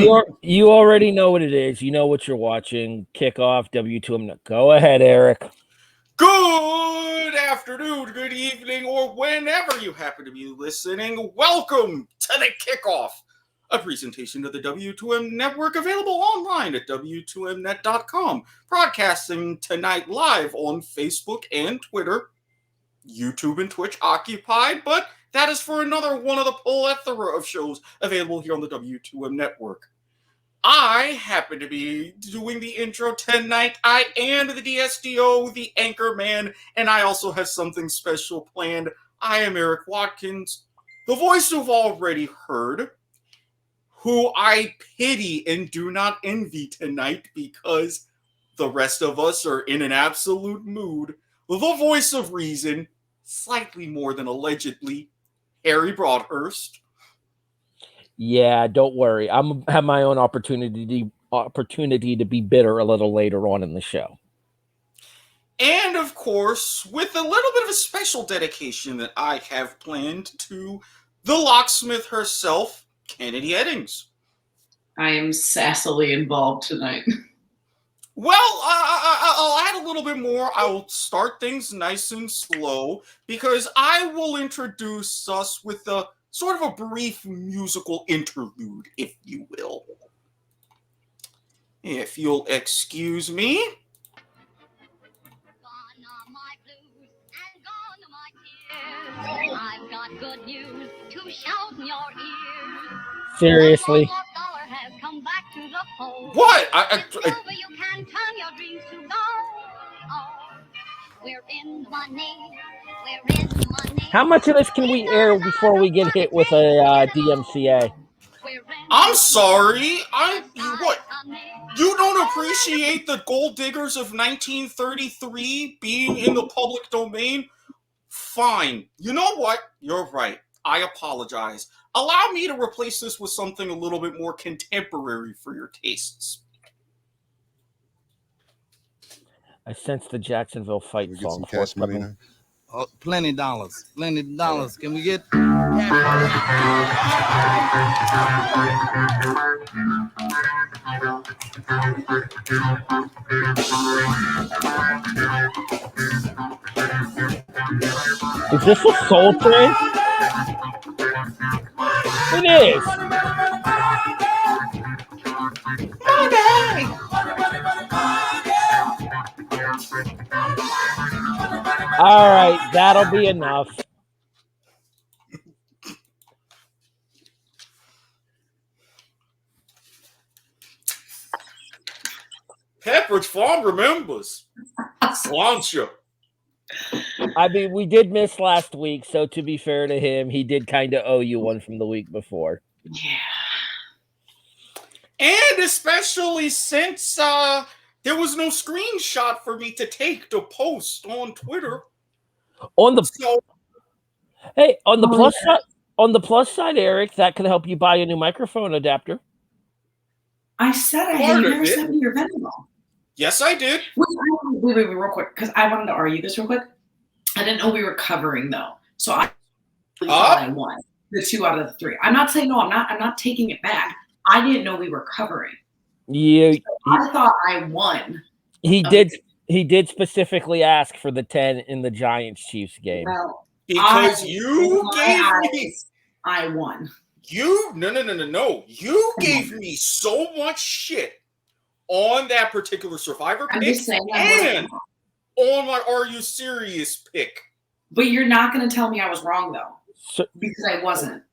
You already know what it is. You know what you're watching. Kickoff, W2M Network. Go ahead, Eric. Good afternoon, good evening, or whenever you happen to be listening. Welcome to the Kickoff, a presentation of the W2M Network, available online at W2Mnet.com, broadcasting tonight live on Facebook and Twitter. YouTube and Twitch occupied, but that is for another one of the plethora of shows available here on the W2M Network. I happen to be doing the intro tonight. I am the DSDO, the anchor man, and I also have something special planned. I am Eric Watkins, the voice you've already heard, who I pity and do not envy tonight because the rest of us are in an absolute mood. The voice of reason, slightly more than allegedly, Harry Broadhurst. Yeah, don't worry. I'm have my own opportunity to be bitter a little later on in the show. And of course, with a little bit of a special dedication that I have planned to the locksmith herself, Kennedy Eddings. I am sassily involved tonight. Well, I'll add a little bit more. I'll start things nice and slow because I will introduce us with a sort of a brief musical interlude, if you will. If you'll excuse me. Gone are my blues and gone are my tears. I've got good news to shout in your ears. Seriously. Has come back to the fold. What? You can turn your dreams to gold. Oh, we're in money. We're in money. How much of this can we air before we get hit with a DMCA? I'm sorry. What? You don't appreciate the gold diggers of 1933 being in the public domain? Fine. You know what? You're right. I apologize. Allow me to replace this with something a little bit more contemporary for your tastes. I sense the Jacksonville fight song forthcoming. Oh, plenty dollars. Plenty dollars. Can we get... Is this a soul train? It is. All right, that'll be enough. Pepperidge Farm remembers. Sláinte. I mean, we did miss last week, so to be fair to him, he did kind of owe you one from the week before. Yeah. And especially since there was no screenshot for me to take to post on Twitter. On the plus side, Eric, that could help you buy a new microphone adapter. I said I had never sent me your Venmo. Yes, I did. Wait, real quick, because I wanted to argue this real quick. I didn't know we were covering though, so I thought I won the 2 out of the 3. I'm not saying no. I'm not taking it back. I didn't know we were covering. Yeah, so I thought I won. He did. He did specifically ask for the 10 in the Giants-Chiefs game. Well, because you gave me. I won. No. You gave me so much shit on that particular Survivor pick and on my Are You Serious pick. But you're not going to tell me I was wrong, though, because I wasn't.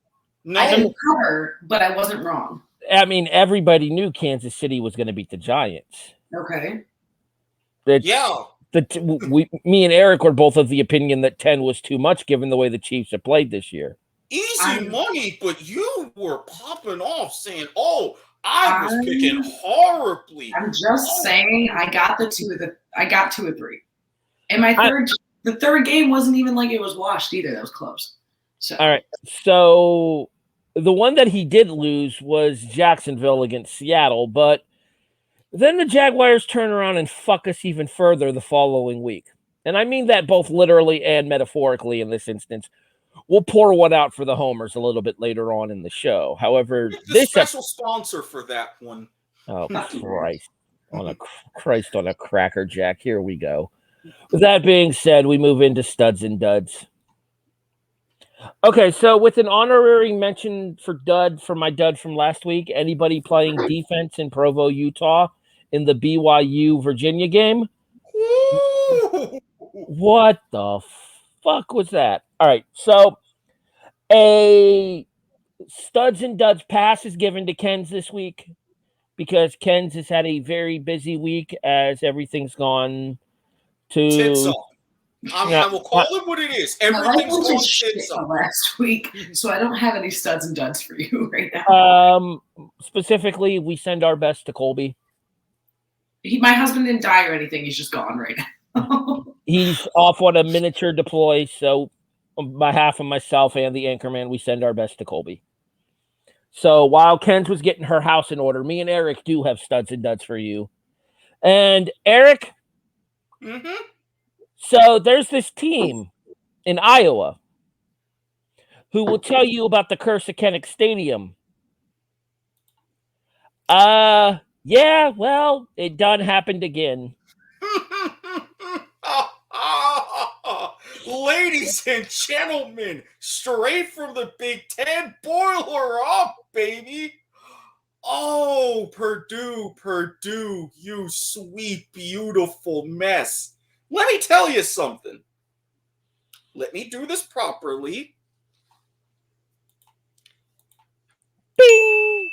No. I didn't cover, but I wasn't wrong. I mean, everybody knew Kansas City was going to beat the Giants. Okay. Me and Eric were both of the opinion that 10 was too much given the way the Chiefs have played this year. Easy money, but you were popping off saying, "Oh, I was picking horribly." I'm just saying I got 2 of 3. And the third game wasn't even like it was washed either. That was close. So all right. So the one that he did lose was Jacksonville against Seattle, but then the Jaguars turn around and fuck us even further the following week. And I mean that both literally and metaphorically in this instance. We'll pour one out for the homers a little bit later on in the show. However, Pick the this special sponsor for that one. oh Christ on a cracker jack. Here we go. With that being said, we move into studs and duds. Okay, so with an honorary mention for my dud from last week, anybody playing defense in Provo, Utah in the BYU Virginia game? Ooh. What the fuck was that? All right, so a studs and duds pass is given to Ken's this week because Ken's has had a very busy week as everything's gone to Tits up. I will call it what it is. Everything's going tits up. Last week, so I don't have any studs and duds for you right now. Specifically, we send our best to Colby. My husband didn't die or anything. He's just gone right now. He's off on a miniature deploy, so on behalf of myself and the anchorman, we send our best to Colby. So while Ken's was getting her house in order, me and Eric do have studs and duds for you. And Eric, so there's this team in Iowa who will tell you about the curse of Kinnick Stadium. Yeah, well, it done happened again. Ladies and gentlemen, straight from the Big Ten, boiler up, baby. Oh, Purdue, you sweet, beautiful mess. Let me tell you something. Let me do this properly. Bing!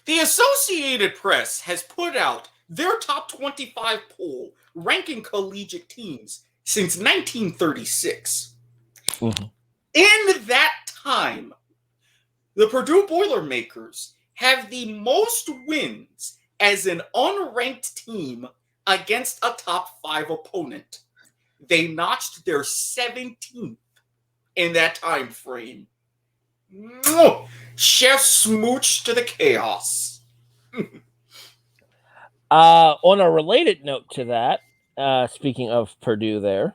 The Associated Press has put out their top 25 poll ranking collegiate teams since 1936. Mm-hmm. In that time, the Purdue Boilermakers have the most wins as an unranked team against a top 5 opponent. They notched their 17th in that time frame. Chef smooch to the chaos. On a related note to that, speaking of Purdue there,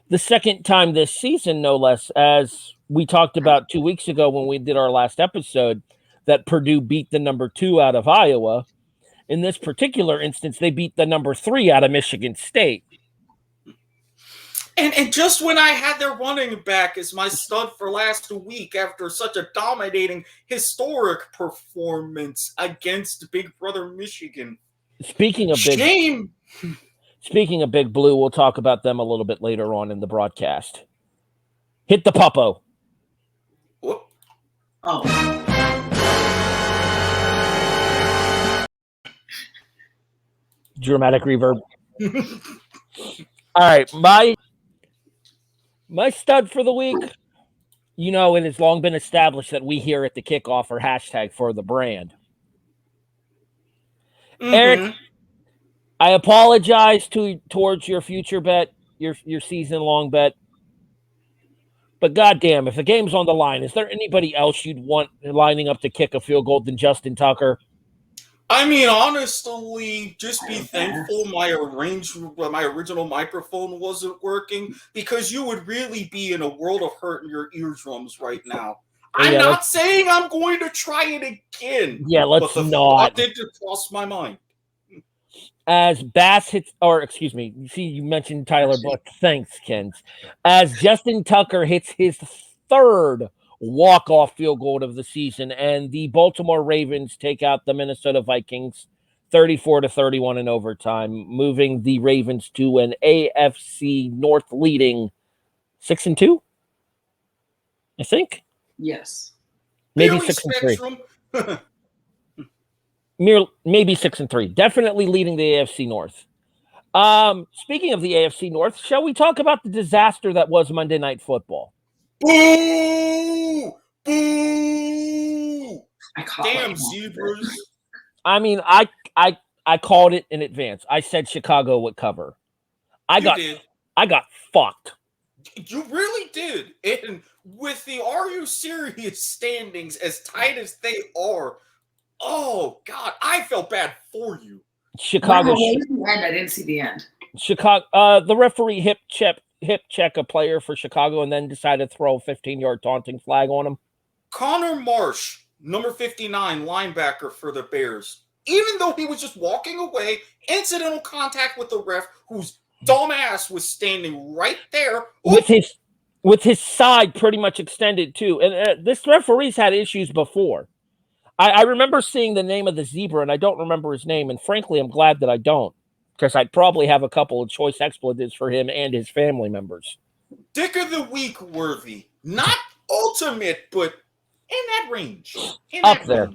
the second time this season, no less, as we talked about 2 weeks ago when we did our last episode, that Purdue beat the number 2 out of Iowa. In this particular instance, they beat the number 3 out of Michigan State. And just when I had their running back as my stud for last week after such a dominating historic performance against Big Brother Michigan. Speaking of Big Blue, we'll talk about them a little bit later on in the broadcast. Hit the puppo. Whoop. Oh. Dramatic reverb. All right, my stud for the week. You know, it has long been established that we here at the Kickoff are hashtag for the brand. Mm-hmm. Eric, I apologize towards your future bet, your season-long bet. But goddamn, if the game's on the line, is there anybody else you'd want lining up to kick a field goal than Justin Tucker? I mean, honestly, just be thankful my original microphone wasn't working, because you would really be in a world of hurt in your eardrums right now. I'm not saying I'm going to try it again. Yeah, let's but the not. thought did cross my mind. As Bass hits, or excuse me, you mentioned Tyler Buck. Thanks, Kent. As Justin Tucker hits his third walk-off field goal of the season, and the Baltimore Ravens take out the Minnesota Vikings 34-31 in overtime, moving the Ravens to an AFC North leading 6-2, I think. Yes. Maybe 6-3. Maybe 6-3. Definitely leading the AFC North. Speaking of the AFC North, shall we talk about the disaster that was Monday Night Football? Boo! Boo! Damn zebras. I mean, I called it in advance. I said Chicago would cover. I got fucked. You really did. And with the Are You Serious standings as tight as they are, oh God, I felt bad for you. Chicago. What was the end? I didn't see the end. Chicago. The referee hip hip check a player for Chicago and then decide to throw a 15-yard taunting flag on him? Connor Marsh, number 59, linebacker for the Bears. Even though he was just walking away, incidental contact with the ref, whose dumbass was standing right there. With his side pretty much extended too. And this referee's had issues before. I remember seeing the name of the zebra, and I don't remember his name. And frankly, I'm glad that I don't, because I'd probably have a couple of choice expletives for him and his family members. Dick of the week worthy. Not ultimate, but in that range. Up there.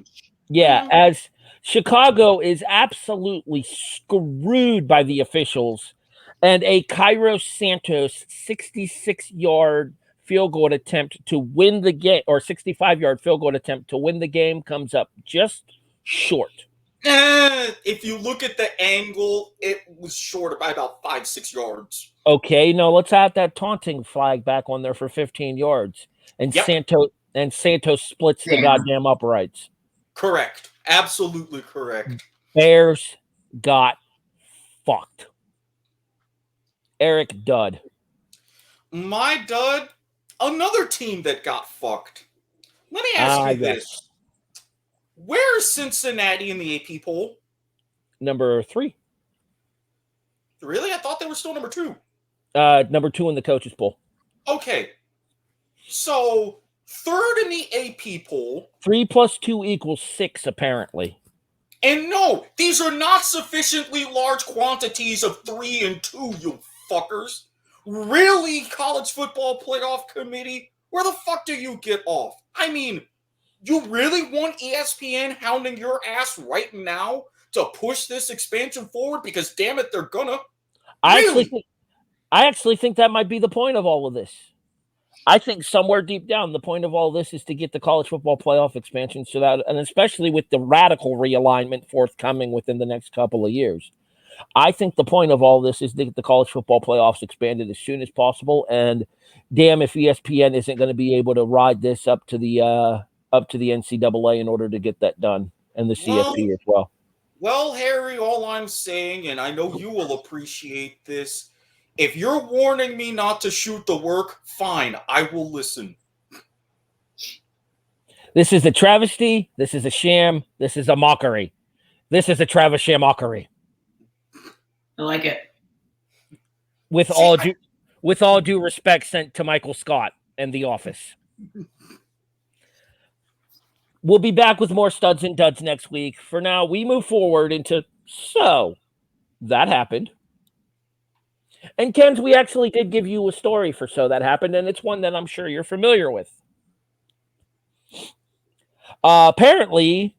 Yeah, as Chicago is absolutely screwed by the officials, and a Cairo Santos 66-yard field goal attempt to win the game, or 65-yard field goal attempt to win the game, comes up just short. If you look at the angle, it was short by about 5-6 yards. Okay, no, let's add that taunting flag back on there for 15 yards. And Santos splits the goddamn uprights. Correct. Absolutely correct. Bears got fucked. Eric, dud. My dud, another team that got fucked. Let me ask you this. Where is Cincinnati in the AP poll? Number 3. Really? I thought they were still number 2. Number 2 in the coaches poll. Okay. So, 3rd in the AP poll. 3 + 2 = 6, apparently. And no, these are not sufficiently large quantities of 3 and 2, you fuckers. Really, College Football Playoff Committee? Where the fuck do you get off? I mean, you really want ESPN hounding your ass right now to push this expansion forward? Because damn it, they're gonna. I actually think that might be the point of all of this. I think somewhere deep down, the point of all this is to get the college football playoff expansion, so that, and especially with the radical realignment forthcoming within the next couple of years. I think the point of all this is to get the college football playoffs expanded as soon as possible. And damn if ESPN isn't going to be able to ride this up to the NCAA in order to get that done, and the CFB as well. Well, Harry, all I'm saying, and I know you will appreciate this, if you're warning me not to shoot the work, fine, I will listen. This is a travesty. This is a sham. This is a mockery. This is a Travis sham mockery. I like it. With all due respect sent to Michael Scott and The Office. We'll be back with more studs and duds next week. For now, we move forward into so that happened. And Ken's, we actually did give you a story for so that happened, and it's one that I'm sure you're familiar with. Apparently,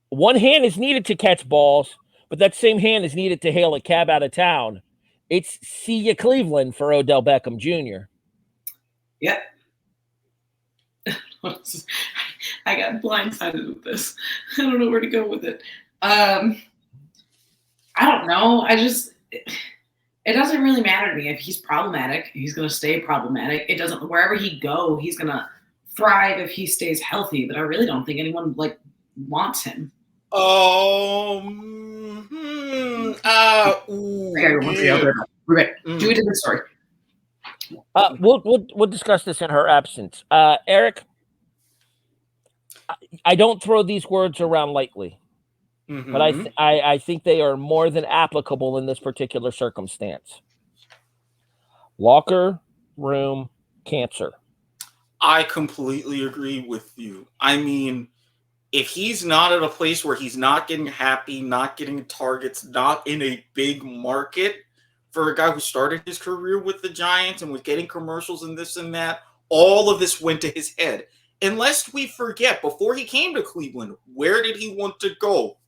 one hand is needed to catch balls, but that same hand is needed to hail a cab out of town. It's see ya Cleveland for Odell Beckham Jr. Yep. I got blindsided with this. I don't know where to go with it. I don't know. It doesn't really matter to me. If he's problematic, he's going to stay problematic. It doesn't, wherever he go, he's going to thrive if he stays healthy. But I really don't think anyone wants him. Do it in the story. We'll discuss this in her absence. Eric, I don't throw these words around lightly, but I think they are more than applicable in this particular circumstance. Locker room cancer. I completely agree with you. I mean, if he's not at a place where he's not getting happy, not getting targets, not in a big market, for a guy who started his career with the Giants and was getting commercials and this and that, all of this went to his head. And lest we forget, before he came to Cleveland, where did he want to go?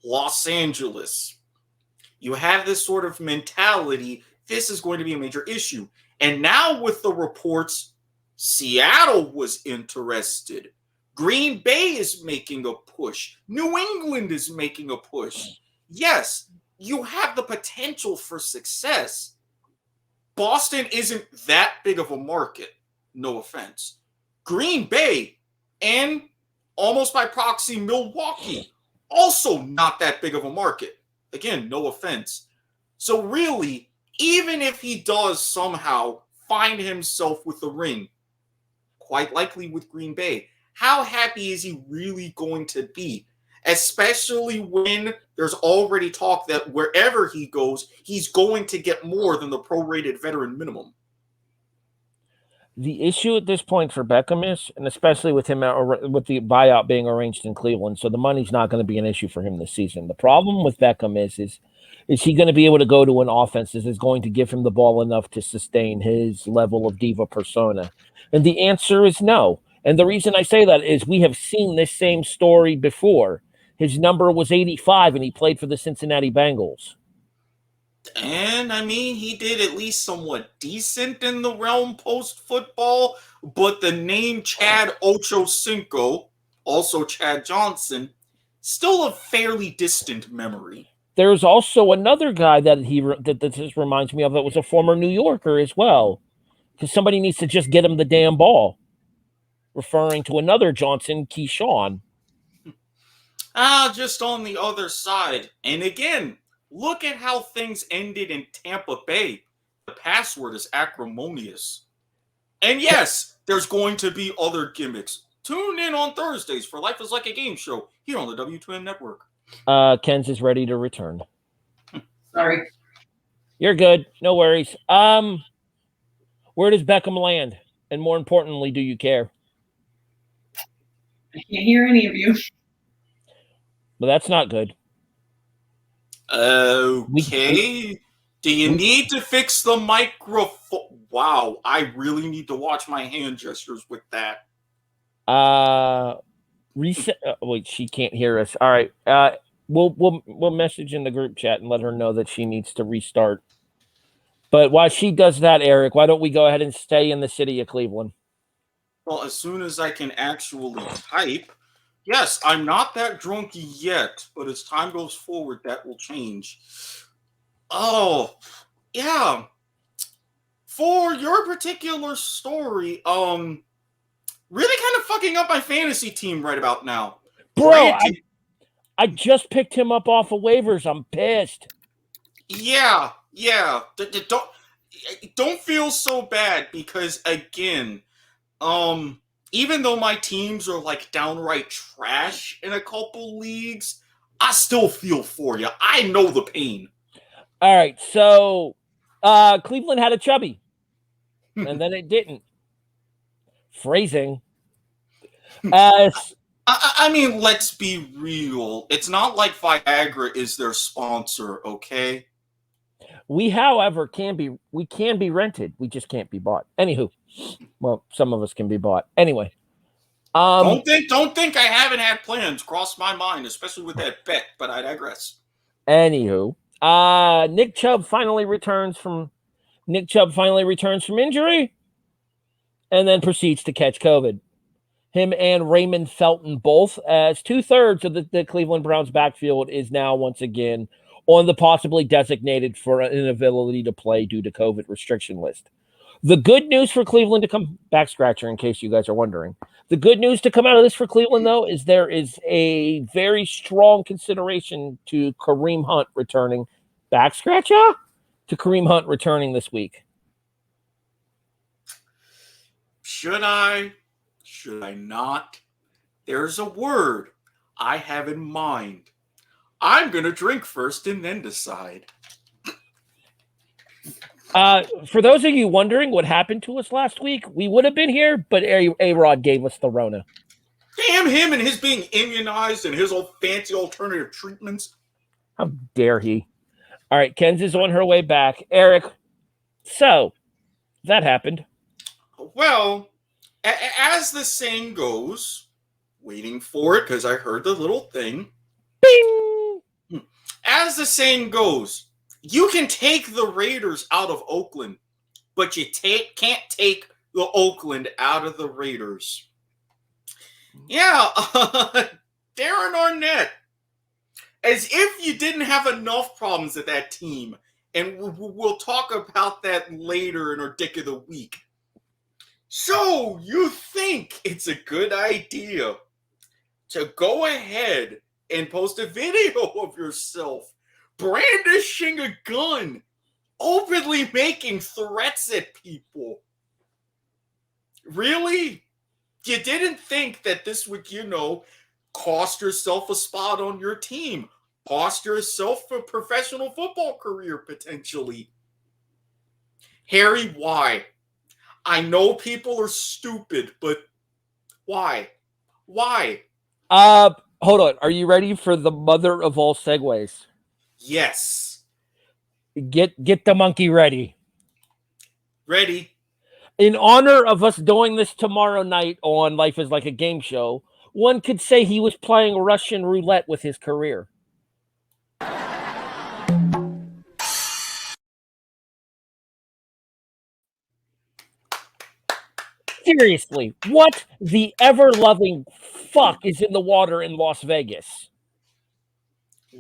Los Angeles. You have this sort of mentality, this is going to be a major issue. And now with the reports, Seattle was interested. Green Bay is making a push. New England is making a push. Yes, you have the potential for success. Boston isn't that big of a market. No offense. Green Bay and almost by proxy Milwaukee, also not that big of a market. Again, no offense. So really, even if he does somehow find himself with the ring, quite likely with Green Bay, how happy is he really going to be? Especially when there's already talk that wherever he goes, he's going to get more than the prorated veteran minimum. The issue at this point for Beckham is, and especially with him with the buyout being arranged in Cleveland, so the money's not going to be an issue for him this season. The problem with Beckham is he going to be able to go to an offense that is going to give him the ball enough to sustain his level of diva persona? And the answer is no. And the reason I say that is we have seen this same story before. His number was 85, and he played for the Cincinnati Bengals. And, I mean, he did at least somewhat decent in the realm post-football, but the name Chad Ochocinco, also Chad Johnson, still a fairly distant memory. There's also another guy that that this reminds me of that was a former New Yorker as well, because somebody needs to just get him the damn ball. Referring to another Johnson, Keyshawn. Just on the other side. And again, look at how things ended in Tampa Bay. The password is acrimonious. And yes, there's going to be other gimmicks. Tune in on Thursdays for Life is Like a Game Show here on the W2M Network. Ken's is ready to return. Sorry. You're good. No worries. Where does Beckham land? And more importantly, do you care? I can't hear any of you. But that's not good. Okay. Do you need to fix the microphone? Wow, I really need to watch my hand gestures with that. Reset. Wait, she can't hear us. All right. We'll message in the group chat and let her know that she needs to restart. But while she does that, Eric, why don't we go ahead and stay in the city of Cleveland? Well, as soon as I can actually type, yes, I'm not that drunk yet, but as time goes forward, that will change. Oh, yeah. For your particular story, really kind of fucking up my fantasy team right about now. Bro, I just picked him up off of waivers. I'm pissed. Yeah. Don't feel so bad because, again, even though my teams are like downright trash in a couple leagues, I still feel for you. I know the pain. All right, so Cleveland had a chubby, and then it didn't. Phrasing. I mean, let's be real. It's not like Viagra is their sponsor, okay? We, however, can be rented. We just can't be bought. Anywho, well, some of us can be bought. Anyway, don't think I haven't had plans cross my mind, especially with that bet. But I digress. Anywho, Nick Chubb finally returns from injury, and then proceeds to catch COVID. Him and Raymond Felton both, as 2/3 of the Cleveland Browns backfield is now once again on the possibly designated for an inability to play due to COVID restriction list. The good news for Cleveland to come back scratcher, in case you guys are wondering. The good news to come out of this for Cleveland, though, is there is a very strong consideration to Kareem Hunt returning back scratcher to Kareem Hunt returning this week. Should I? Should I not? There's a word I have in mind. I'm going to drink first and then decide. For those of you wondering what happened to us last week, we would have been here, but A-Rod gave us the Rona. Damn him and his being immunized and his old fancy alternative treatments. How dare he? All right, Ken's is on her way back. Eric, so that happened. Well, as the saying goes, waiting for it because I heard the little thing. Bing! As the saying goes, you can take the Raiders out of Oakland, but you can't take the Oakland out of the Raiders. Yeah, Darren Arnett. As if you didn't have enough problems at that team. And we'll talk about that later in our Dick of the Week. So, you think it's a good idea to go ahead and post a video of yourself brandishing a gun openly making threats at people. Really? You didn't think that this would, cost yourself a spot on your team, cost yourself a professional football career potentially. Harry, why? I know people are stupid, but why? Why? Hold on. Are you ready for the mother of all segues? Yes. Get the monkey ready. Ready? In honor of us doing this tomorrow night on Life is Like a Game Show, one could say he was playing Russian roulette with his career. Seriously, what the ever-loving fuck is in the water in Las Vegas?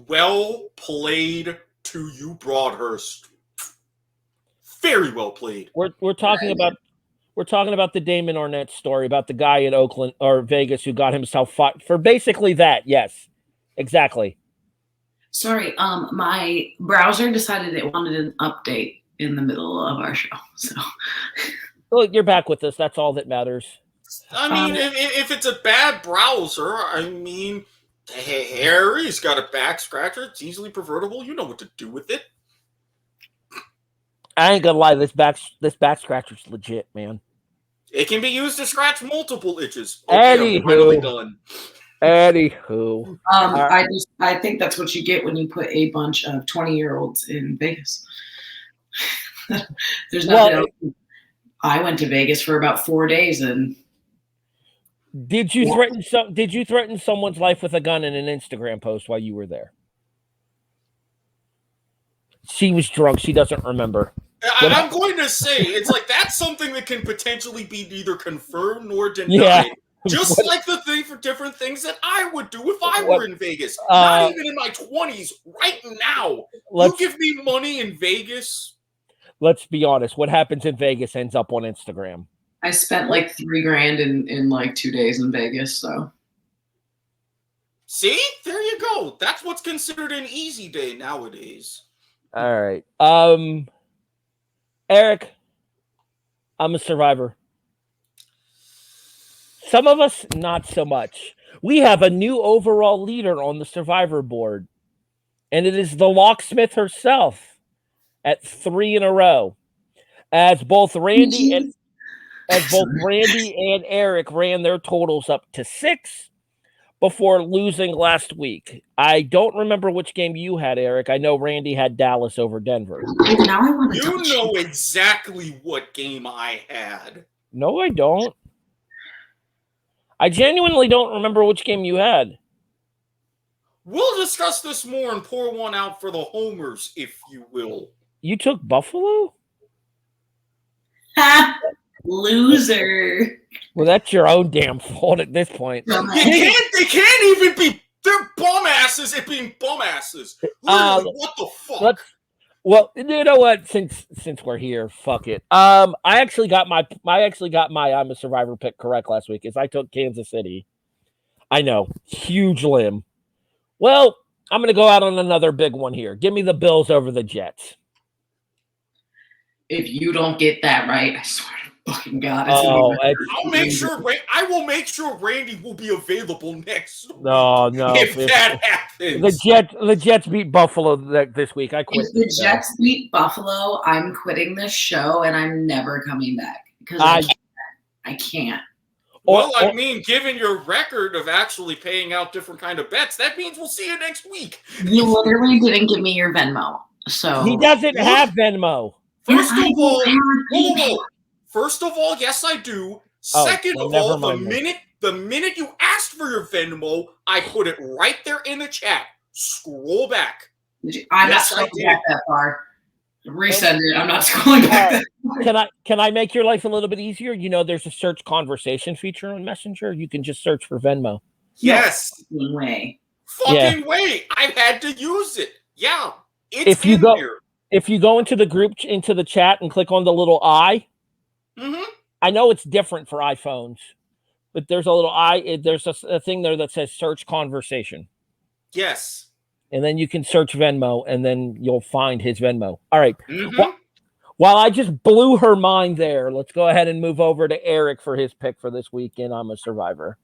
Well played to you, Broadhurst. Very well played. We're talking about the Damon Arnett story about the guy in Oakland or Vegas who got himself fought for basically that. Yes, exactly. Sorry, my browser decided it wanted an update in the middle of our show. So, Well, you're back with us. That's all that matters. I mean, if it's a bad browser, I mean, Harry's got a back scratcher. It's easily pervertible. You know what to do with it. I ain't gonna lie. This back scratcher's legit, man. It can be used to scratch multiple itches. Okay, I'm finally done. Anywho, I think that's what you get when you put a bunch of 20-year-olds in Vegas. There's nothing else. I went to Vegas for about 4 days, and did you threaten someone's life with a gun in an Instagram post while you were there? She was drunk. She doesn't remember. I'm going to say it's like that's something that can potentially be neither confirmed nor denied. Yeah. Just like the thing for different things that I would do if I were in Vegas. Not even in my 20s, right now. You give me money in Vegas. Let's be honest. What happens in Vegas ends up on Instagram. I spent like $3,000 in like 2 days in Vegas. So, see, there you go. That's what's considered an easy day nowadays. All right, Eric, I'm a survivor. Some of us, not so much. We have a new overall leader on the survivor board, and it is the locksmith herself at 3 in a row. As both Randy and Eric ran their totals up to 6 before losing last week. I don't remember which game you had, Eric. I know Randy had Dallas over Denver. now I want to You know exactly what game I had. No, I don't. I genuinely don't remember which game you had. We'll discuss this more and pour one out for the homers, if you will. You took Buffalo? Loser. Well, that's your own damn fault at this point. They can't even be. They're bum asses at being bum asses. Literally, what the fuck? Well, you know what? Since we're here, fuck it. I actually got my I'm a Survivor pick correct last week. Is I took Kansas City. I know, huge limb. Well, I'm gonna go out on another big one here. Give me the Bills over the Jets. If you don't get that right, I swear to fucking God. I'll make sure. I will make sure Randy will be available next week. No. If that happens, the Jets beat Buffalo this week. I quit. If the Jets beat Buffalo, I'm quitting this show and I'm never coming back because I can't. Well, I mean, given your record of actually paying out different kind of bets, that means we'll see you next week. You literally didn't give me your Venmo, so he doesn't have Venmo. First of all, yes, I do. Second of all, the minute you asked for your Venmo, I put it right there in the chat. Scroll back. I'm not scrolling back that far. Resend it. I'm not scrolling back that far. Can I make your life a little bit easier? You know, there's a search conversation feature on Messenger. You can just search for Venmo. Yes. No way. Fucking way. I've had to use it. Yeah. If you go into the group, into the chat and click on the little I, I know it's different for iPhones, but there's a little there's a thing there that says search conversation. Yes. and then you can search Venmo, and then you'll find his Venmo. All right. Mhm. While I just blew her mind there, let's go ahead and move over to Eric for his pick for this weekend. I'm a Survivor.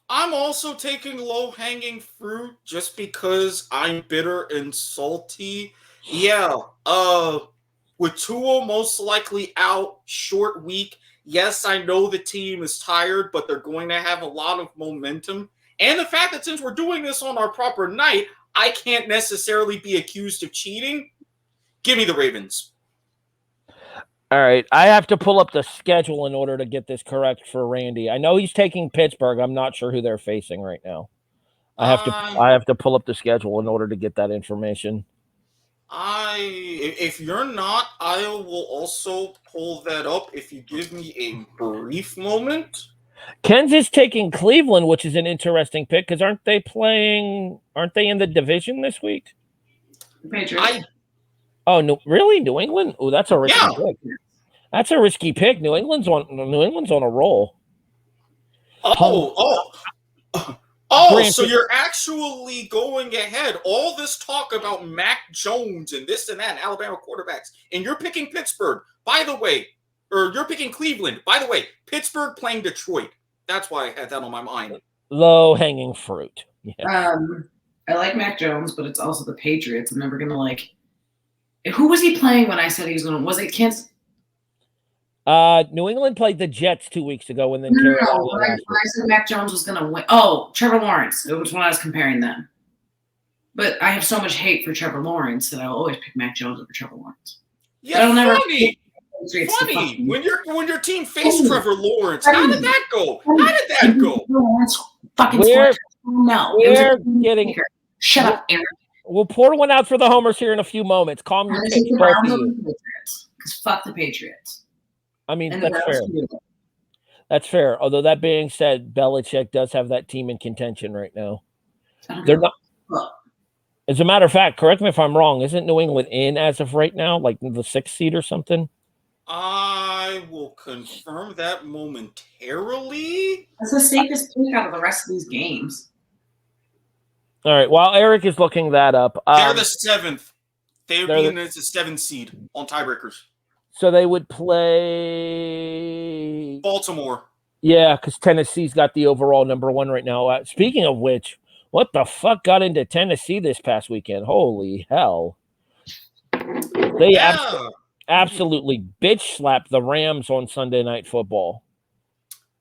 I'm also taking low-hanging fruit just because I'm bitter and salty. Yeah, with Tua most likely out, short week. Yes, I know the team is tired, but they're going to have a lot of momentum. And the fact that since we're doing this on our proper night, I can't necessarily be accused of cheating. Give me the Ravens. All right. I have to pull up the schedule in order to get this correct for Randy. I know he's taking Pittsburgh. I'm not sure who they're facing right now. I have to pull up the schedule in order to get that information. If you're not, I will also pull that up if you give me a brief moment. Ken's is taking Cleveland, which is an interesting pick because aren't they in the division this week? Patriots. Oh no, really? New England? Oh, that's a risky pick. That's a risky pick. New England's on a roll. So you're actually going ahead. All this talk about Mac Jones and this and that, and Alabama quarterbacks, and you're picking Pittsburgh, by the way, or you're picking Cleveland, by the way. Pittsburgh playing Detroit. That's why I had that on my mind. Low-hanging fruit. Yeah. I like Mac Jones, but it's also the Patriots. I'm never gonna like. Who was he playing when I said he was gonna? Was it Kansas? New England played the Jets 2 weeks ago, and then No. When I said Mac Jones was gonna win. Oh, Trevor Lawrence. It was when I was comparing them. But I have so much hate for Trevor Lawrence that I'll always pick Mac Jones over Trevor Lawrence. Yeah, funny. When your team faced Trevor Lawrence, how did that go? Shut up, Aaron. We'll pour one out for the homers here in a few moments. Calm your tits, both of you. Because fuck the Patriots. I mean, that's fair. That's fair. Although that being said, Belichick does have that team in contention right now. They're not. As a matter of fact, correct me if I'm wrong. Isn't New England in as of right now, like the 6th seed or something? I will confirm that momentarily. That's the safest pick out of the rest of these games. All right. While Eric is looking that up, they're the 7th. They're being as the 7th seed on tiebreakers. So they would play Baltimore. Yeah, because Tennessee's got the overall number 1 right now. Speaking of which, what the fuck got into Tennessee this past weekend? Holy hell. They absolutely bitch slapped the Rams on Sunday Night Football.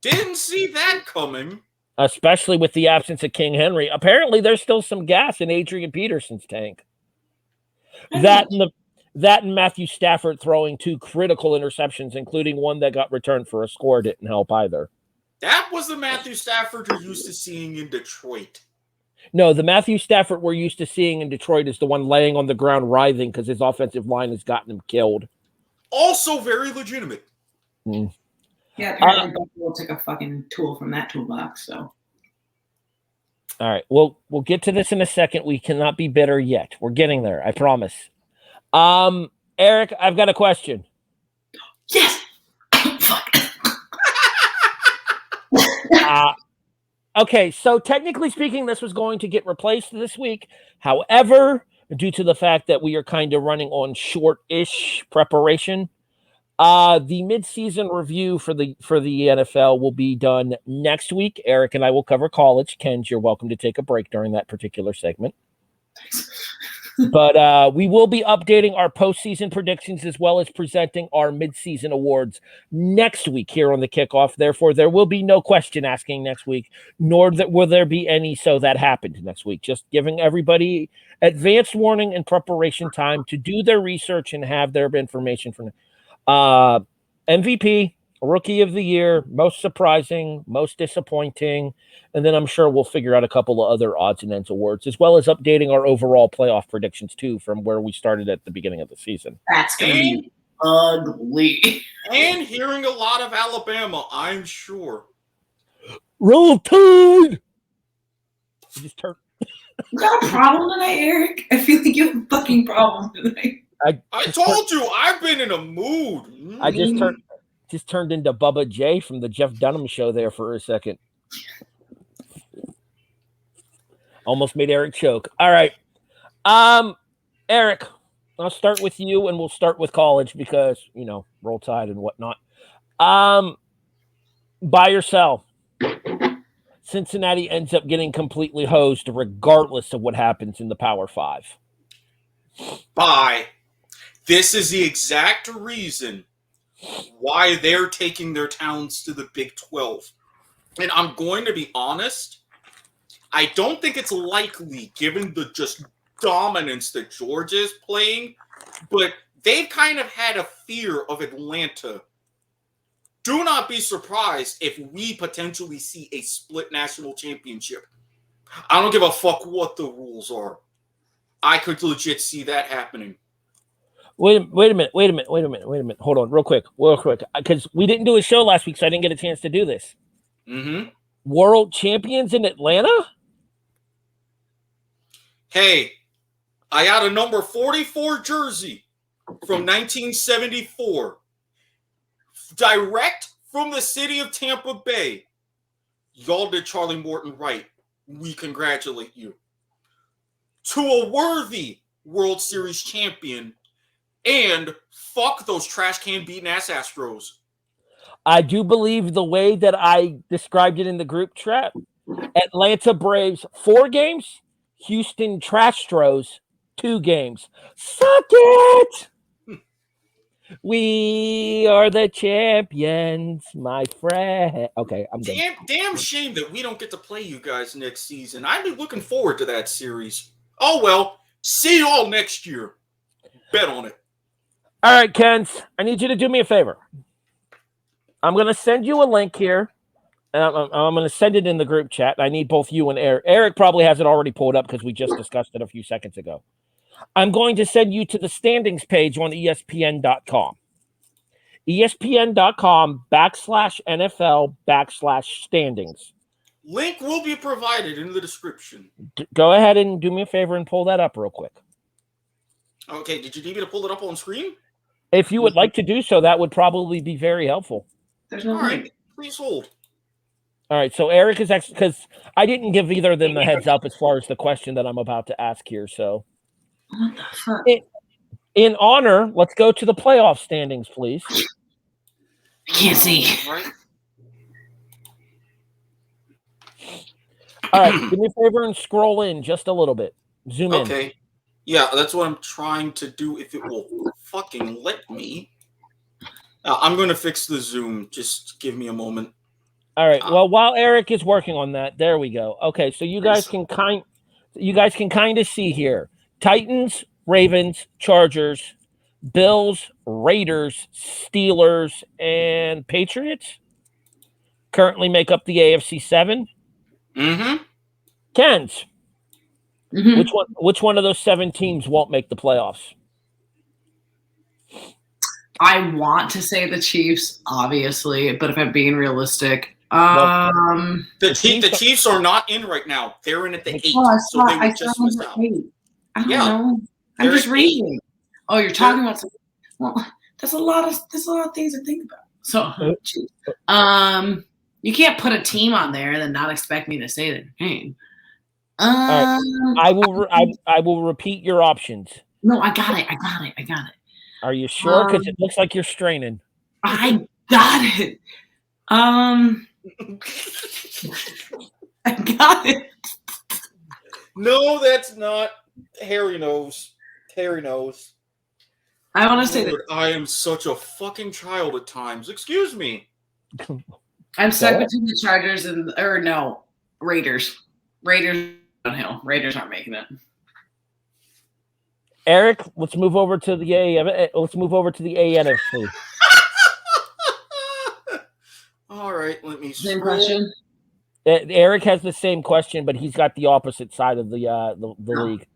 Didn't see that coming. Especially with the absence of King Henry. Apparently, there's still some gas in Adrian Peterson's tank. That and Matthew Stafford throwing 2 critical interceptions, including one that got returned for a score, didn't help either. That was the Matthew Stafford you're used to seeing in Detroit. No, the Matthew Stafford we're used to seeing in Detroit is the one laying on the ground writhing because his offensive line has gotten him killed. Also very legitimate. Mm. Yeah, apparently Buffalo took a fucking tool from that toolbox. So, all right, we'll get to this in a second. We cannot be bitter yet. We're getting there. I promise. Eric, I've got a question. Yes. Fuck. Okay, so technically speaking, this was going to get replaced this week. However, due to the fact that we are kind of running on short-ish preparation, the mid-season review for the NFL will be done next week. Eric and I will cover college. Ken, you're welcome to take a break during that particular segment. But we will be updating our postseason predictions as well as presenting our midseason awards next week here on the Kickoff. Therefore, there will be no question asking next week, nor will there be any so that happened next week. Just giving everybody advanced warning and preparation time to do their research and have their information from MVP, Rookie of the Year, most surprising, most disappointing, and then I'm sure we'll figure out a couple of other odds and ends awards, as well as updating our overall playoff predictions, too, from where we started at the beginning of the season. That's going to be ugly. And hearing a lot of Alabama, I'm sure. Roll Tide! You got a problem tonight, Eric? I feel like you have a fucking problem tonight. I told you, I've been in a mood. I just turned into Bubba J from the Jeff Dunham show there for a second. Almost made Eric choke. All right. Eric, I'll start with you, and we'll start with college because Roll Tide and whatnot. Buy or sell. Cincinnati ends up getting completely hosed, regardless of what happens in the Power Five. Buy. This is the exact reason why they're taking their talents to the Big 12. And I'm going to be honest, I don't think it's likely given the just dominance that Georgia is playing, but they've kind of had a fear of Atlanta. Do not be surprised if we potentially see a split national championship. I don't give a fuck what the rules are. I could legit see that happening. Wait a minute. Hold on, real quick. Because we didn't do a show last week, so I didn't get a chance to do this. Mm-hmm. World champions in Atlanta? Hey, I got a number 44 jersey from 1974. Direct from the city of Tampa Bay. Y'all did Charlie Morton right. We congratulate you. To a worthy World Series champion, and fuck those trash can beating ass Astros. I do believe the way that I described it in the group chat. Atlanta Braves 4 games, Houston Trastros 2 games. Suck it! We are the champions, my friend. Okay, I'm done. Damn shame that we don't get to play you guys next season. I've been looking forward to that series. Oh well, see you all next year. Bet on it. All right, Kens, I need you to do me a favor. I'm going to send you a link here. And I'm going to send it in the group chat. I need both you and Eric. Eric probably has it already pulled up because we just discussed it a few seconds ago. I'm going to send you to the standings page on ESPN.com. ESPN.com/NFL/standings. Link will be provided in the description. Go ahead and do me a favor and pull that up real quick. Okay, did you need me to pull it up on screen? If you would like to do so, that would probably be very helpful. There's no All right, please hold. All right, so Eric is actually, because I didn't give either of them the heads up as far as the question that I'm about to ask here. So, What the fuck? in honor, let's go to the playoff standings, please. I can't see. Right. All right, do me a favor and scroll in just a little bit. Zoom in. Okay. Yeah, that's what I'm trying to do if it will fucking let me. I'm going to fix the Zoom. Just give me a moment. All right. Well, while Eric is working on that, there we go. Okay, so you guys can kind of see here. Titans, Ravens, Chargers, Bills, Raiders, Steelers, and Patriots currently make up the AFC 7. Mm-hmm. Kens, Mhm. which one of those 7 teams won't make the playoffs? I want to say the Chiefs, obviously, but if I'm being realistic, The Chiefs are not in right now. They're in at the 8, so they would just miss out. I don't Yeah. know. I'm They're just at reading. Oh, you're talking about some. Well, there's a lot of things to think about. So, you can't put a team on there and then not expect me to say their name. right. I will repeat your options. No, I got it. Are you sure? Because it looks like you're straining. I got it. I got it. No, that's not. Harry knows. Harry knows. I want to say that Lord, I am such a fucking child at times. Excuse me. I'm stuck between the Chargers and Raiders. Raiders downhill. Raiders aren't making it. Eric, let's move over to the NFC. All right, let me Same scroll. question. Eric has the same question, but he's got the opposite side of the league.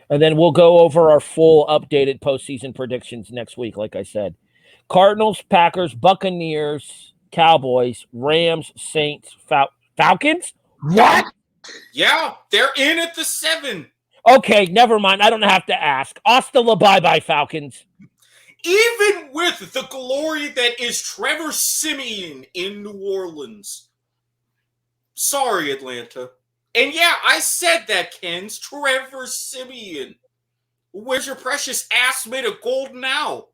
And then we'll go over our full updated postseason predictions next week, like I said. Cardinals, Packers, Buccaneers, Cowboys, Rams, Saints, Falcons? What? Yeah, they're in at the 7. Okay, never mind. I don't have to ask. Hasta la bye-bye, Falcons. Even with the glory that is Trevor Siemian in New Orleans. Sorry, Atlanta. And yeah, I said that, Ken's Trevor Siemian. Where's your precious ass made of gold now?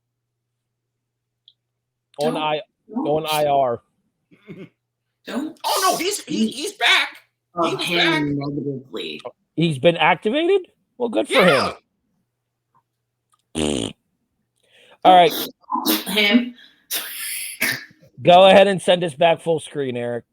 On IR. Don't. Oh no, he's back. He was back. Negatively. He's been activated? Well, good for him. All right. Him. Go ahead and send us back full screen, Eric.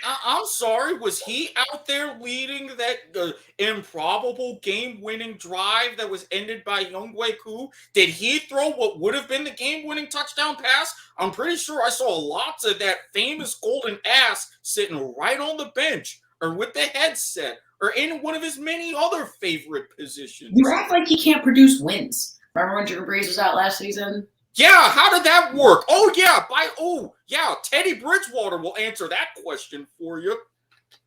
I'm sorry, was he out there leading that improbable game-winning drive that was ended by Younghoe Koo? Did he throw what would have been the game-winning touchdown pass? I'm pretty sure I saw lots of that famous golden ass sitting right on the bench or with the headset or in one of his many other favorite positions. You act like he can't produce wins. Remember when Drew Brees was out last season? Yeah, how did that work? Teddy Bridgewater will answer that question for you.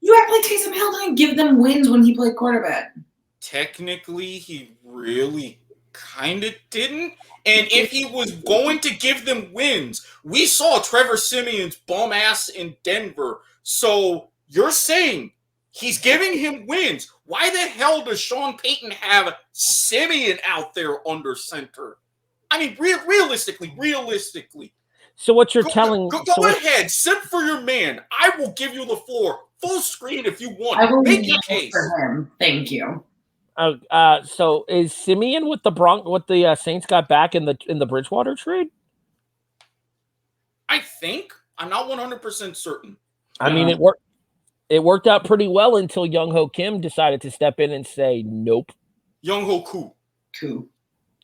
You act like Taysom Hill didn't give them wins when he played quarterback. Technically, he really kind of didn't. And if he was going to give them wins, we saw Trevor Simeon's bum ass in Denver. So you're saying he's giving him wins. Why the hell does Sean Payton have Simeon out there under center? I mean, realistically. So what you're telling... Go ahead. Sit for your man. I will give you the floor. Full screen if you want. I will Make your case. for him. Thank you. So is Simeon with the Saints got back in the Bridgewater trade? I think. I'm not 100% certain. I mean, it worked out pretty well until Younghoe Kim decided to step in and say nope. Younghoe Koo.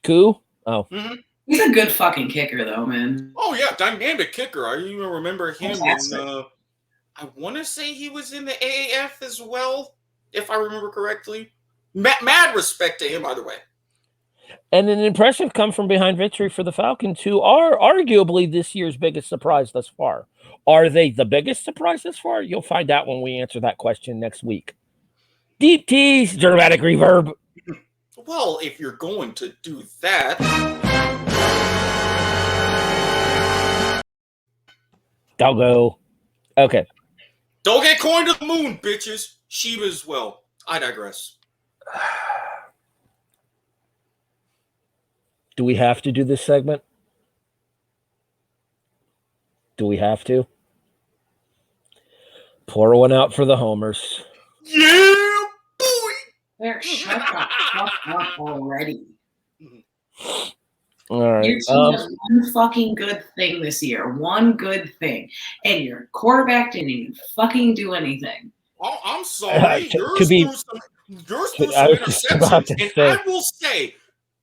Koo? Oh. Mm-hmm. He's a good fucking kicker, though, man. Oh, yeah, dynamic kicker. I even remember him in, I want to say he was in the AAF as well, if I remember correctly. Mad respect to him, by the way. And an impressive come-from-behind victory for the Falcons, who are arguably this year's biggest surprise thus far. Are they the biggest surprise thus far? You'll find out when we answer that question next week. Deep tease, dramatic reverb. Well, if you're going to do that... Doggo. Okay. Don't get coin to the moon, bitches. Sheba as well. I digress. Do we have to do this segment? Do we have to? Pour one out for the homers. Yeah, boy! Eric, shut the fuck up already. All right. Your team does one fucking good thing this year. One good thing. And your quarterback didn't even fucking do anything. Oh, I'm sorry. Yours threw some interceptions. And I will say,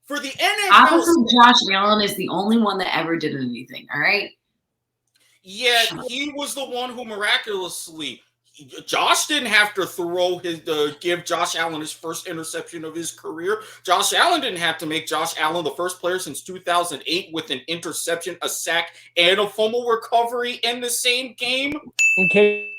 for the NFL... Obviously, Josh Allen is the only one that ever did anything, all right? Yeah, he was the one who miraculously... Josh didn't have to give Josh Allen his first interception of his career. Josh Allen didn't have to make Josh Allen the first player since 2008 with an interception, a sack, and a fumble recovery in the same game. Okay.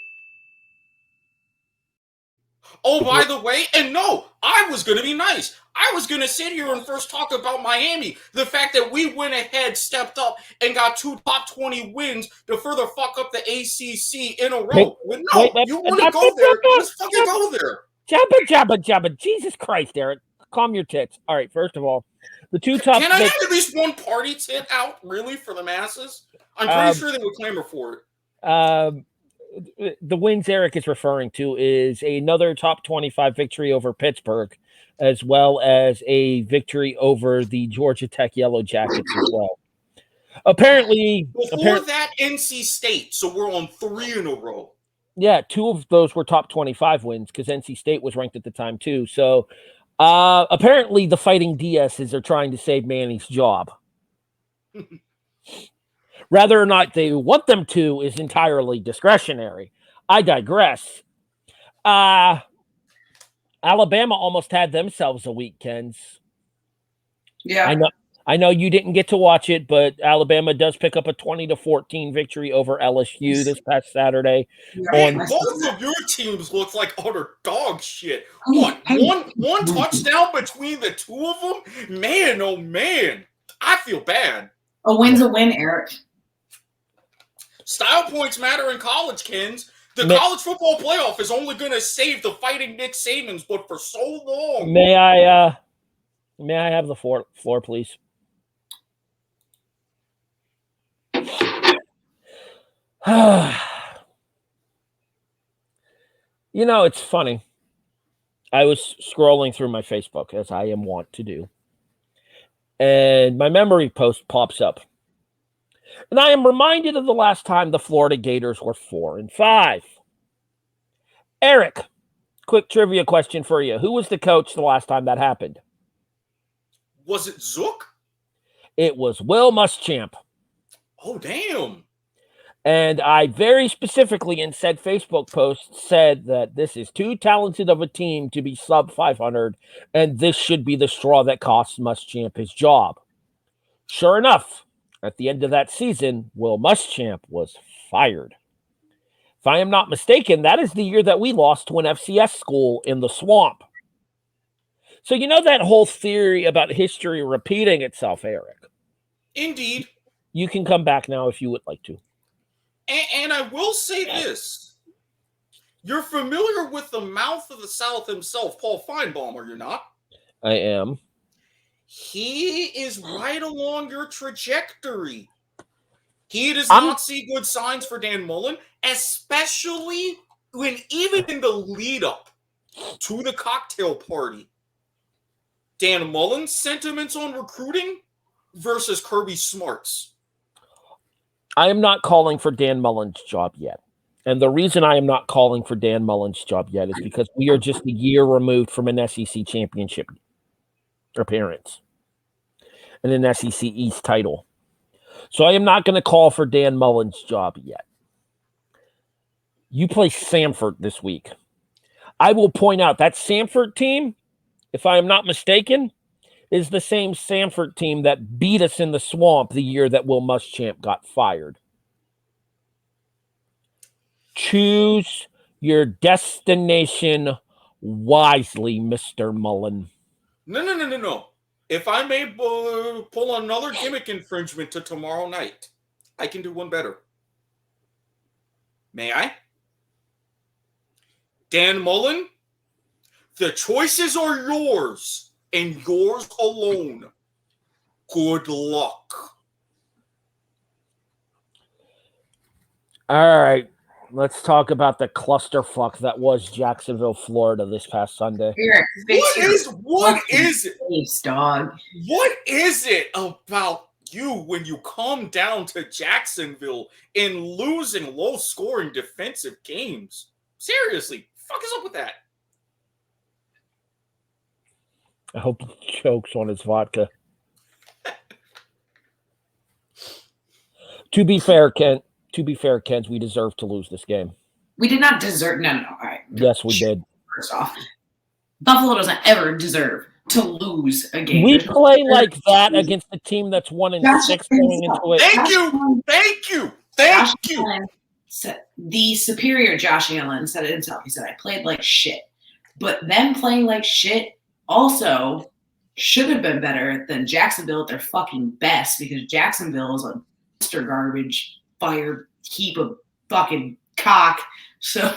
Oh, by the way, and no, I was going to be nice. I was going to sit here and first talk about Miami. The fact that we went ahead, stepped up, and got 2 top 20 wins to further fuck up the ACC in a row. You want to go there? Let's fucking go there. Jabba. Jesus Christ, Eric. Calm your tits. All right, first of all, the 2 top... Can I have at least one party tit out, really, for the masses? I'm pretty sure they would clamor for it. The wins Eric is referring to is another top 25 victory over Pittsburgh, as well as a victory over the Georgia Tech Yellow Jackets as well. Apparently, that NC State, so we're on 3 in a row. Yeah, 2 of those were top 25 wins because NC State was ranked at the time too. So apparently the Fighting DSs are trying to save Manny's job. Whether or not they want them to is entirely discretionary. I digress. Alabama almost had themselves a week, Kens. Yeah. I know you didn't get to watch it, but Alabama does pick up a 20-14 victory over LSU this past Saturday. Man, both of your teams look like utter dog shit. One touchdown between the 2 of them? Man, oh man. I feel bad. A win's a win, Eric. Style points matter in college, Kens. The college football playoff is only going to save the Fighting Nick Sabans, but for so long. May I May I have the floor, please? You know, it's funny. I was scrolling through my Facebook, as I am wont to do, and my memory post pops up. And I am reminded of the last time the Florida Gators were 4-5. Eric, quick trivia question for you. Who was the coach the last time that happened? Was it Zook? It was Will Muschamp. Oh, damn. And I very specifically in said Facebook post said that this is too talented of a team to be sub 500, and this should be the straw that costs Muschamp his job. Sure enough, at the end of that season, Will Muschamp was fired. If I am not mistaken, that is the year that we lost to an FCS school in the swamp. So you know that whole theory about history repeating itself, Eric? Indeed. You can come back now if you would like to. And I will say this. You're familiar with the mouth of the South himself, Paul Feinbaum, are you not? I am. He is right along your trajectory. He does not see good signs for Dan Mullen, especially when even in the lead up to the cocktail party, Dan Mullen's sentiments on recruiting versus Kirby Smart's. I am not calling for Dan Mullen's job yet. And the reason I am not calling for Dan Mullen's job yet is because we are just a year removed from an SEC championship appearance and an SEC East title. So I am not going to call for Dan Mullen's job yet. You play Samford this week. I will point out that Samford team, if I am not mistaken, is the same Samford team that beat us in the swamp the year that Will Muschamp got fired. Choose your destination wisely, Mr. Mullen. No. If I may pull another gimmick infringement to tomorrow night, I can do one better. May I? Dan Mullen, the choices are yours. And yours alone. Good luck. All right. Let's talk about the clusterfuck that was Jacksonville, Florida this past Sunday. What is it? Face, dog. What is it about you when you come down to Jacksonville and losing low-scoring defensive games? Seriously, fuck is up with that? I hope he chokes on his vodka. To be fair, Kent, we deserve to lose this game. We did not deserve. No. All right. Yes, we did. First off, Buffalo doesn't ever deserve to lose a game. We play like that against a team that's 1-6 going into it. Thank you. The superior Josh Allen said it himself. He said, I played like shit. But them playing like shit also should have been better than Jacksonville at their fucking best, because Jacksonville is a monster garbage fire heap of fucking cock. So,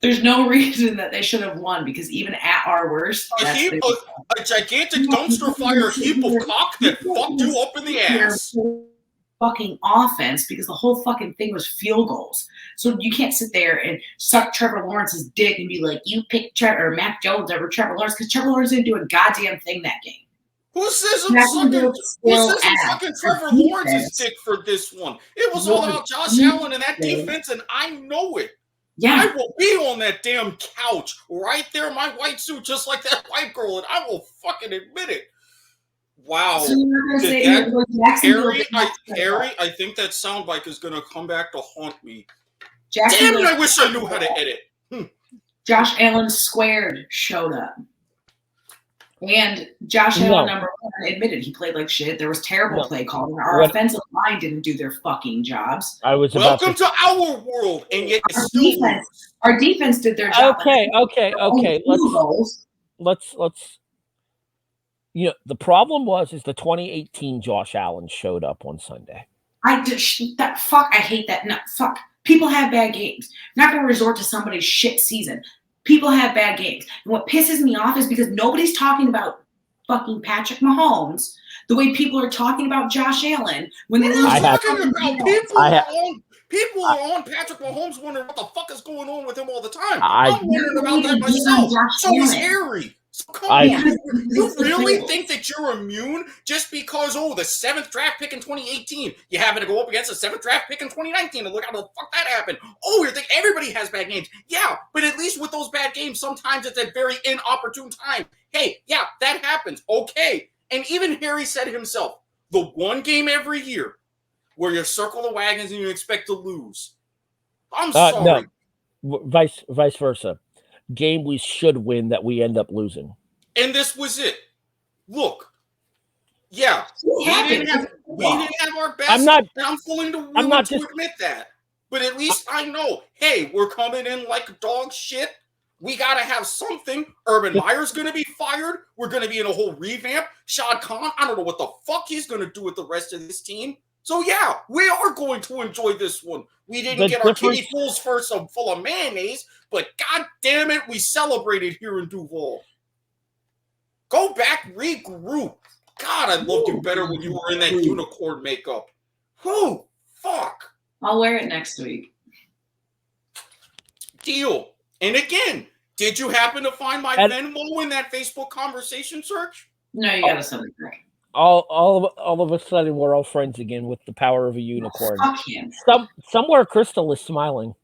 there's no reason that they should have won, because even at our worst, a gigantic dumpster fire heap of cock that fucked you up in the ass. Fucking offense, because the whole fucking thing was field goals. So you can't sit there and suck Trevor Lawrence's dick and be like, you picked Mac Jones over Trevor Lawrence, because Trevor Lawrence didn't do a goddamn thing that game. Who says I'm sucking Trevor Lawrence's dick for this one? It was all about Josh Allen and that defense, and I know it. Yeah. I will be on that damn couch right there in my white suit, just like that white girl, and I will fucking admit it. Wow. So Harry, I think that soundbite is going to come back to haunt me. Damn it, I wish I knew how to edit. Josh Allen squared showed up. And Josh Allen, number one, admitted he played like shit. There was terrible play calling. Our offensive line didn't do their fucking jobs. Welcome to our world, and yet our defense did their job. Okay. Let's. You know, the problem is the 2018 Josh Allen showed up on Sunday. I hate that. No, fuck. People have bad games. I'm not going to resort to somebody's shit season. People have bad games. And what pisses me off is because nobody's talking about fucking Patrick Mahomes the way people are talking about Josh Allen when they lose. People are on Patrick Mahomes wondering what the fuck is going on with him all the time. I'm wondering about that myself. So is Harry. So come on, you really think that you're immune just because, the 7th draft pick in 2018, you happen to go up against the 7th draft pick in 2019 and look how the fuck that happened. You think everybody has bad games. Yeah, but at least with those bad games, sometimes it's at very inopportune time. Hey, yeah, that happens. Okay. And even Harry said himself, the one game every year where you circle the wagons and you expect to lose. I'm sorry. No, vice versa. Game we should win that we end up losing. And this was it. Look, yeah, we didn't have our best. I'm willing to admit that. But at least I know, hey, we're coming in like dog shit. We got to have something. Urban Meyer's going to be fired. We're going to be in a whole revamp. Shad Khan, I don't know what the fuck he's going to do with the rest of this team. So, yeah, we are going to enjoy this one. We didn't get our kidney fools first full of mayonnaise, but god damn it, we celebrated here in Duval. Go back, regroup. God, I loved you better when you were in that unicorn makeup. Whew, fuck. I'll wear it next week. Deal. And again, did you happen to find my Venmo in that Facebook conversation search? No, you gotta send it back. All of a sudden, we're all friends again with the power of a unicorn. Somewhere, Crystal is smiling.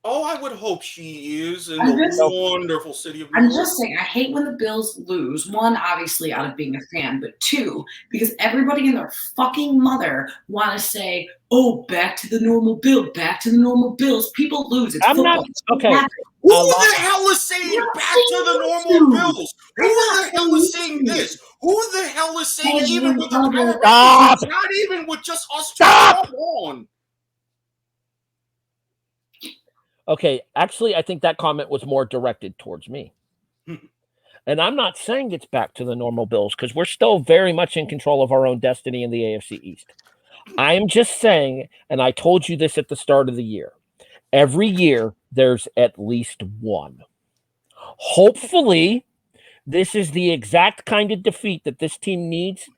Oh, I would hope she is in the wonderful city of New York. I'm just saying, I hate when the Bills lose. One, obviously, out of being a fan, but two, because everybody and their fucking mother want to say, back to the normal Bills, back to the normal Bills. People lose. It's football. Okay. Who the hell is saying back to the normal Bills? Who the hell is saying this? Who the hell is saying even with the power rankings? Not even with just us two. Come on. Okay, actually, I think that comment was more directed towards me. And I'm not saying it's back to the normal Bills because we're still very much in control of our own destiny in the AFC East. I am just saying, and I told you this at the start of the year, every year there's at least one. Hopefully, this is the exact kind of defeat that this team needs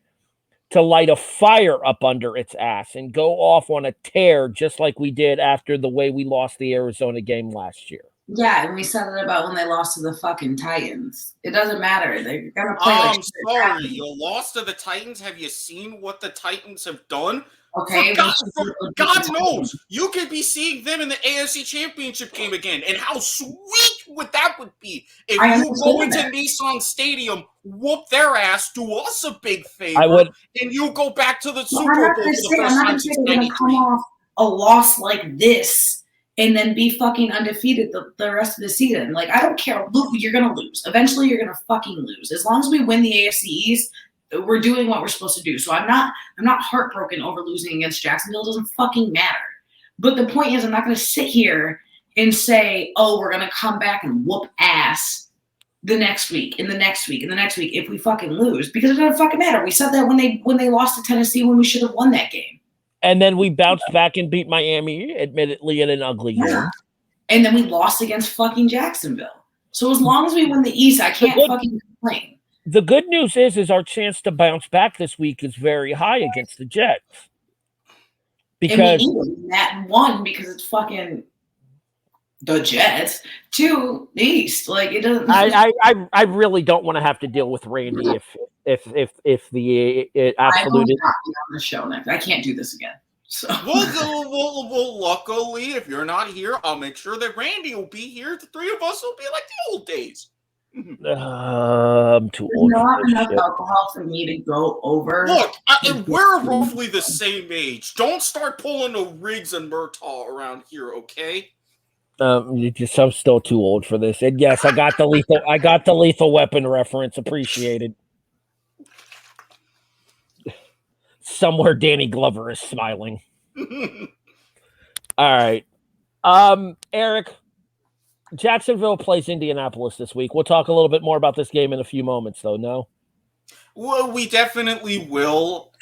to light a fire up under its ass and go off on a tear just like we did after the way we lost the Arizona game last year. Yeah, and we said it about when they lost to the fucking Titans. It doesn't matter. They're going to play I'm sorry. You lost to the Titans? Have you seen what the Titans have done? Okay. God knows. You could be seeing them in the AFC Championship game again. And how sweet would that be if you go into Nissan Stadium, whoop their ass, do us a big favor, and you go back to the Super Bowl for the first time since 93. I'm not going to come off a loss like this and then be fucking undefeated the rest of the season. Like, I don't care. Look, you're going to lose. Eventually, you're going to fucking lose. As long as we win the AFC East, we're doing what we're supposed to do. So I'm not heartbroken over losing against Jacksonville. It doesn't fucking matter. But the point is, I'm not going to sit here and say, we're going to come back and whoop ass the next week, and the next week, and the next week if we fucking lose, because it doesn't fucking matter. We said that when they lost to Tennessee when we should have won that game. And then we bounced back and beat Miami, admittedly in an ugly game. And then we lost against fucking Jacksonville. So as long as we win the East, I can't fucking complain. The good news is our chance to bounce back this week is very high against the Jets. Because that one, because it's fucking the Jets. Two, the East. Like, it doesn't. I really don't want to have to deal with Randy if the absolute I will not be on the show next. I can't do this again. So well, luckily, if you're not here, I'll make sure that Randy will be here. The three of us will be like the old days. I'm too old. Not enough alcohol for me to go over. Look, we're roughly the same age. Don't start pulling the Riggs and Murtaugh around here, okay? I'm still too old for this. And yes, I got the lethal weapon reference. Appreciated. Somewhere Danny Glover is smiling. All right. Eric, Jacksonville plays Indianapolis this week. We'll talk a little bit more about this game in a few moments, though, no? Well, we definitely will.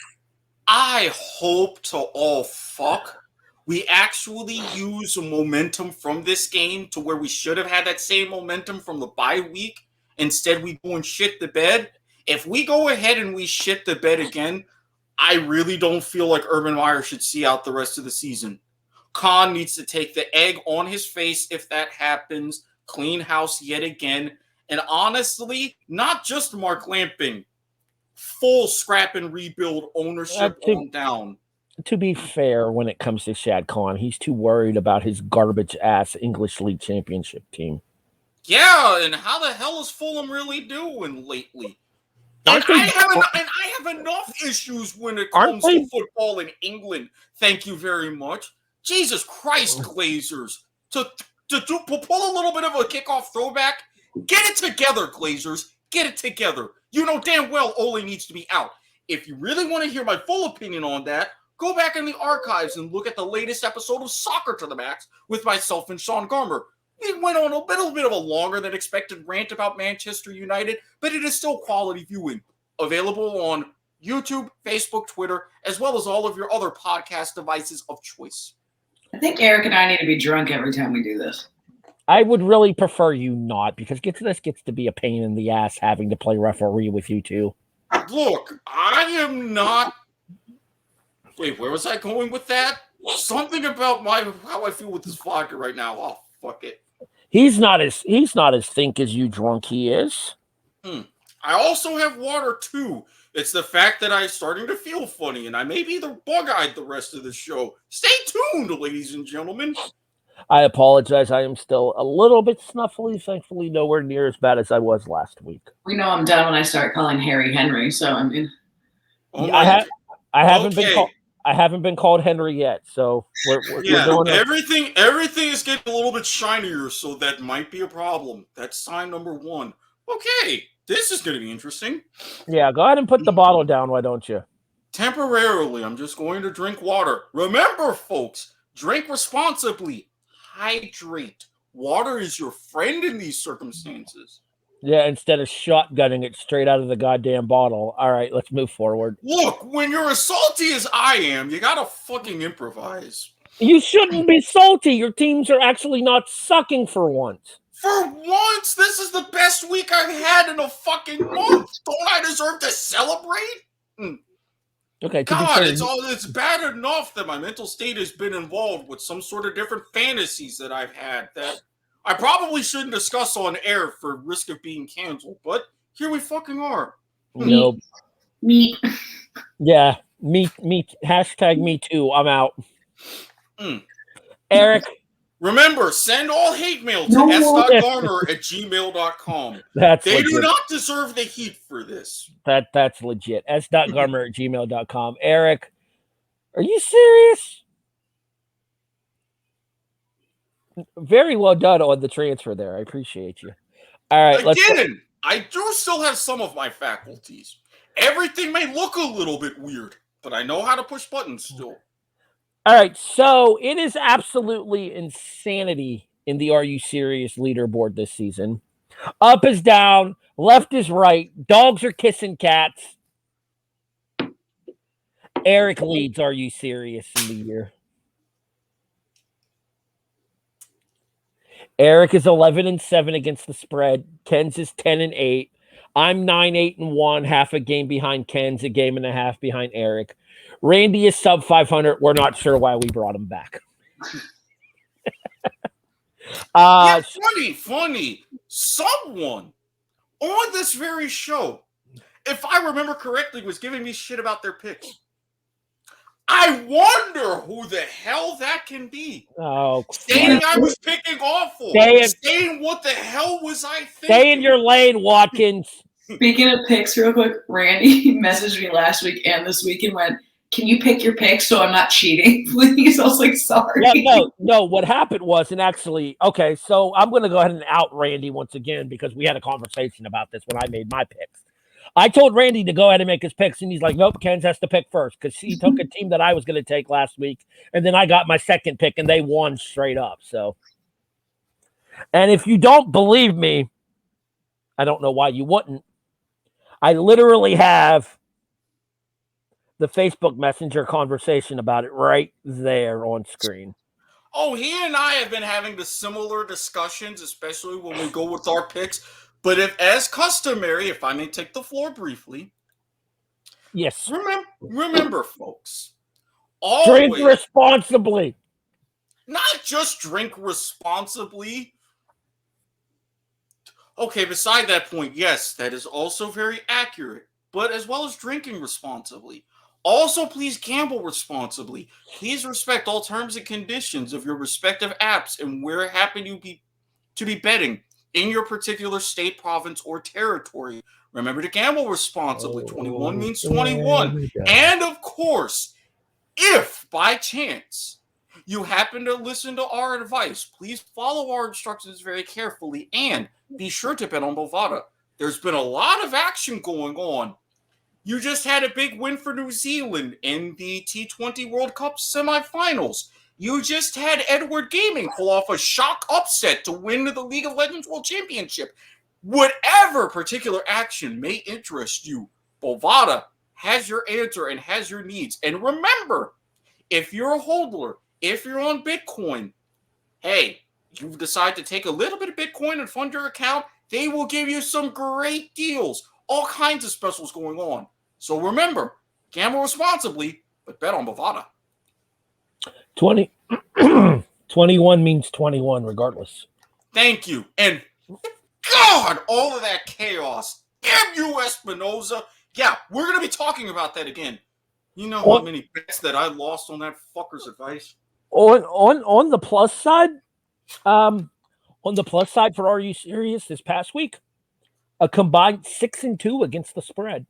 I hope to all fuck we actually use momentum from this game to where we should have had that same momentum from the bye week. Instead, we go and shit the bed. If we go ahead and we shit the bed again, I really don't feel like Urban Meyer should see out the rest of the season. Khan needs to take the egg on his face if that happens, clean house yet again, and honestly, not just Mark Lamping, full scrap and rebuild ownership on down. To be fair, when it comes to Shad Khan, he's too worried about his garbage-ass English League Championship team. Yeah, and how the hell is Fulham really doing lately? And I have enough issues when it comes to football in England. Thank you very much. Jesus Christ, Glazers. To pull a little bit of a kickoff throwback, get it together, Glazers. Get it together. You know damn well Ole needs to be out. If you really want to hear my full opinion on that, go back in the archives and look at the latest episode of Soccer to the Max with myself and Sean Garmer. We went on a little bit of a longer than expected rant about Manchester United, but it is still quality viewing. Available on YouTube, Facebook, Twitter, as well as all of your other podcast devices of choice. I think Eric and I need to be drunk every time we do this. I would really prefer you not, because this gets to be a pain in the ass having to play referee with you two. Look, I am not... Wait, where was I going with that? Something about how I feel with this vodka right now. Oh, fuck it. He's not as think as you drunk he is. I also have water too. It's the fact that I'm starting to feel funny, and I may be the bug-eyed the rest of the show. Stay tuned, ladies and gentlemen. I apologize. I am still a little bit snuffly. Thankfully, nowhere near as bad as I was last week. We know I'm done when I start calling Harry Henry. So I mean, I haven't been called Henry yet. So we're doing everything. Everything is getting a little bit shinier, so that might be a problem. That's sign number one. Okay, this is going to be interesting. Yeah, go ahead and put the bottle down. Why don't you? Temporarily, I'm just going to drink water. Remember, folks, drink responsibly. Hydrate. Water is your friend in these circumstances. Yeah, instead of shotgunning it straight out of the goddamn bottle. All right, let's move forward. Look, when you're as salty as I am, you gotta fucking improvise. You shouldn't be salty. Your teams are actually not sucking for once. For once, this is the best week I've had in a fucking month. Don't I deserve to celebrate? Okay, God, it's bad enough that my mental state has been involved with some sort of different fantasies that I've had that I probably shouldn't discuss on air for risk of being canceled, but here we fucking are. Nope. Me. Yeah, me. Hashtag me too. I'm out. Eric. Remember, send all hate mail to s.garmer@gmail.com. They do not deserve the heat for this. That's legit. s.garmer@gmail.com. Eric, are you serious? Very well done on the transfer there. I appreciate you. All right. Again, I do still have some of my faculties. Everything may look a little bit weird, but I know how to push buttons still. All right, so it is absolutely insanity in the Are You Serious leaderboard this season. Up is down, left is right, dogs are kissing cats. Eric leads Are You Serious in the year. Eric is 11-7 against the spread. Ken's is 10-8. I'm 9-8-1, half a game behind Ken's, a game and a half behind Eric. Randy is sub 500. We're not sure why we brought him back. Funny. Someone on this very show, if I remember correctly, was giving me shit about their picks. I wonder who the hell that can be. Oh, saying I was picking awful. Saying what the hell was I thinking? Stay in your lane, Watkins. Speaking of picks, real quick, Randy messaged me last week and this week and went, "Can you pick your picks so I'm not cheating, please?" I was like, sorry. No. What happened was, and actually, okay, so I'm going to go ahead and out Randy once again because we had a conversation about this when I made my picks. I told Randy to go ahead and make his picks, and he's like, nope, Ken's has to pick first because he took a team that I was going to take last week, and then I got my second pick, and they won straight up. So, and if you don't believe me, I don't know why you wouldn't. I literally have the Facebook Messenger conversation about it right there on screen. Oh, he and I have been having the similar discussions, especially when we go with our picks. But if, as customary, if I may take the floor briefly, Yes. remember, folks, Drink always, responsibly. not just drink responsibly. Okay, beside that point, yes, that is also very accurate. But as well as drinking responsibly. Also, please gamble responsibly. Please respect all terms and conditions of your respective apps and where happen you to be betting in your particular state, province, or territory. Remember to gamble responsibly. 21 means 21. And of course, if by chance you happen to listen to our advice, please follow our instructions very carefully and be sure to bet on Bovada. There's been a lot of action going on. You just had a big win for New Zealand in the T20 World Cup semifinals. You just had Edward Gaming pull off a shock upset to win the League of Legends World Championship. Whatever particular action may interest you, Bovada has your answer and has your needs. And remember, if you're a hodler, if you're on Bitcoin, hey, you decide to take a little bit of Bitcoin and fund your account, they will give you some great deals. All kinds of specials going on. So remember, gamble responsibly, but bet on Bovada. 21 means 21 regardless. Thank you. And God, all of that chaos. Damn you, Espinoza. Yeah, we're going to be talking about that again. You know how many bets that I lost on that fucker's advice? On the plus side, for Are You Serious this past week, a combined 6-2 against the spread.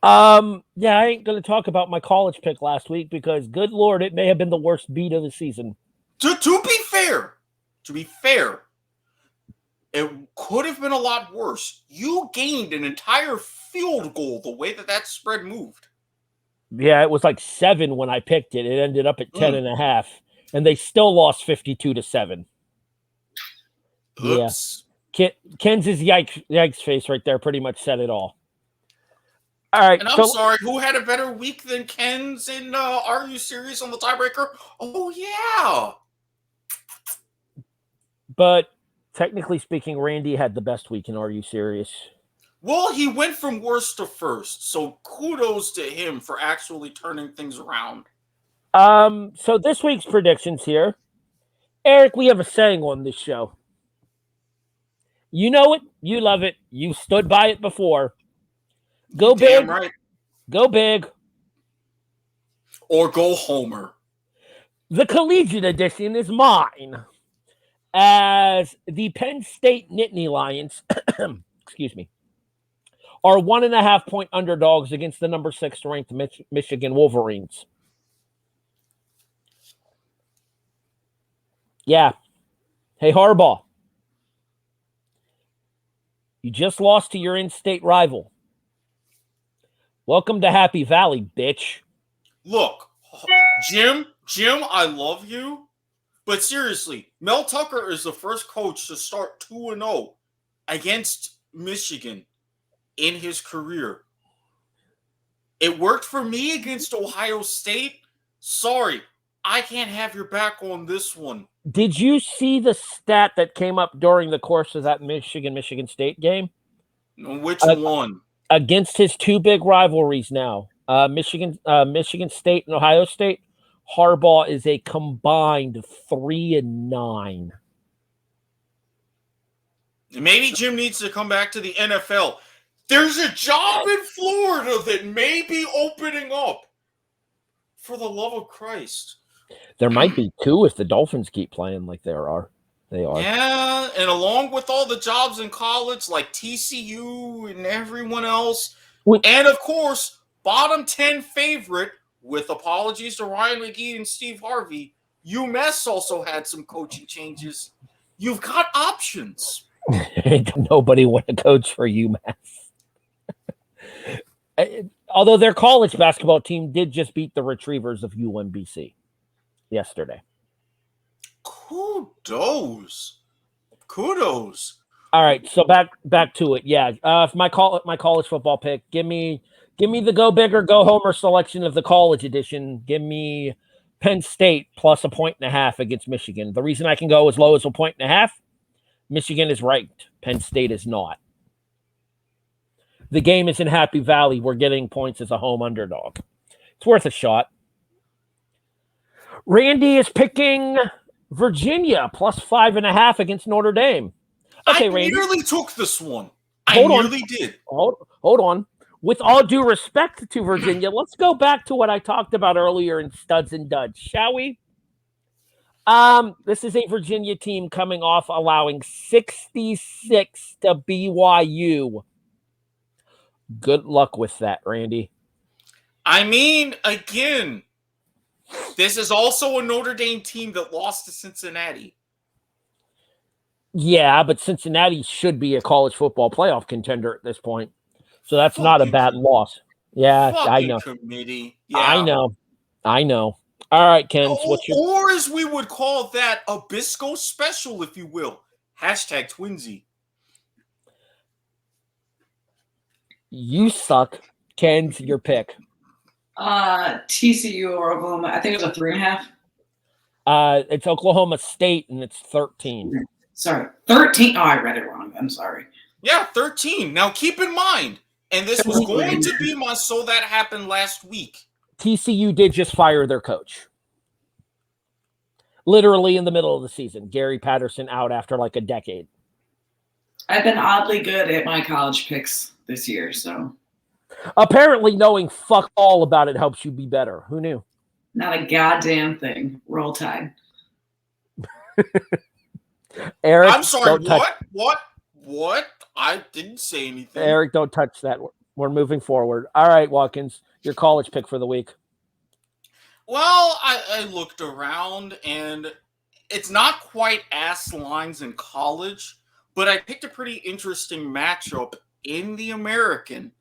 Yeah, I ain't going to talk about my college pick last week because, good Lord, it may have been the worst beat of the season. To be fair, it could have been a lot worse. You gained an entire field goal the way that spread moved. Yeah, it was like 7 when I picked it. It ended up at 10.5, and they still lost 52-7. Oops. Yeah. Ken's yikes face right there pretty much said it all. All right. And I'm sorry, who had a better week than Ken's in Are You Serious on the tiebreaker? Oh, yeah. But technically speaking, Randy had the best week in Are You Serious? Well, he went from worst to first, so kudos to him for actually turning things around. So this week's predictions here. Eric, we have a saying on this show. You know it, you love it, you stood by it before. Go Damn big, right. Go big. Or go Homer. The collegiate edition is mine. As the Penn State Nittany Lions, excuse me, are 1.5 point underdogs against the number 6 ranked Michigan Wolverines. Yeah. Hey, Harbaugh. You just lost to your in-state rival. Welcome to Happy Valley, bitch. Look, Jim, I love you. But seriously, Mel Tucker is the first coach to start 2-0 against Michigan in his career. It worked for me against Ohio State. Sorry, I can't have your back on this one. Did you see the stat that came up during the course of that Michigan State game? Which one? Against his 2 big rivalries now, Michigan State and Ohio State, Harbaugh is a combined 3-9. Maybe Jim needs to come back to the NFL. There's a job in Florida that may be opening up. For the love of Christ. There might be 2 if the Dolphins keep playing like they are. Yeah, and along with all the jobs in college like TCU and everyone else. And of course, bottom 10 favorite, with apologies to Ryan McGee and Steve Harvey, UMass also had some coaching changes. You've got options. Nobody want to coach for UMass. Although their college basketball team did just beat the Retrievers of UMBC yesterday. Kudos. All right, so back to it. Yeah, if my college football pick, give me the go big or go home or selection of the college edition. Give me Penn State plus 1.5 against Michigan. The reason I can go as low as 1.5, Michigan is ranked. Penn State is not. The game is in Happy Valley. We're getting points as a home underdog. It's worth a shot. Randy is picking Virginia plus 5.5 against Notre Dame. Okay, I Randy. nearly took this one. Hold I on. nearly did. Hold on. With all due respect to Virginia, let's go back to what I talked about earlier in Studs and Duds, shall we? This is a Virginia team coming off allowing 66 to BYU. Good luck with that, Randy. I mean, again, this is also a Notre Dame team that lost to Cincinnati. Yeah, but Cincinnati should be a college football playoff contender at this point. So that's not a bad loss. Yeah, I know. Committee. Yeah. I know. All right, Ken. Or as we would call that, a Bisco special, if you will. Hashtag Twinsy. You suck. Ken's your pick. TCU or Oklahoma. I think it was a 3.5. It's Oklahoma State, and it's 13. Sorry, 13. Oh, I read it wrong. I'm sorry. Yeah, 13. Now keep in mind, and this was going to be my so that happened last week. TCU did just fire their coach. Literally in the middle of the season. Gary Patterson out after like a decade. I've been oddly good at my college picks this year, so. Apparently knowing fuck all about it helps you be better. Who knew? Not a goddamn thing. Roll Tide. Eric, I'm sorry, what? I didn't say anything. Eric, don't touch that. We're moving forward. All right, Watkins, your college pick for the week. Well, I looked around, and it's not quite ass lines in college, but I picked a pretty interesting matchup in the American.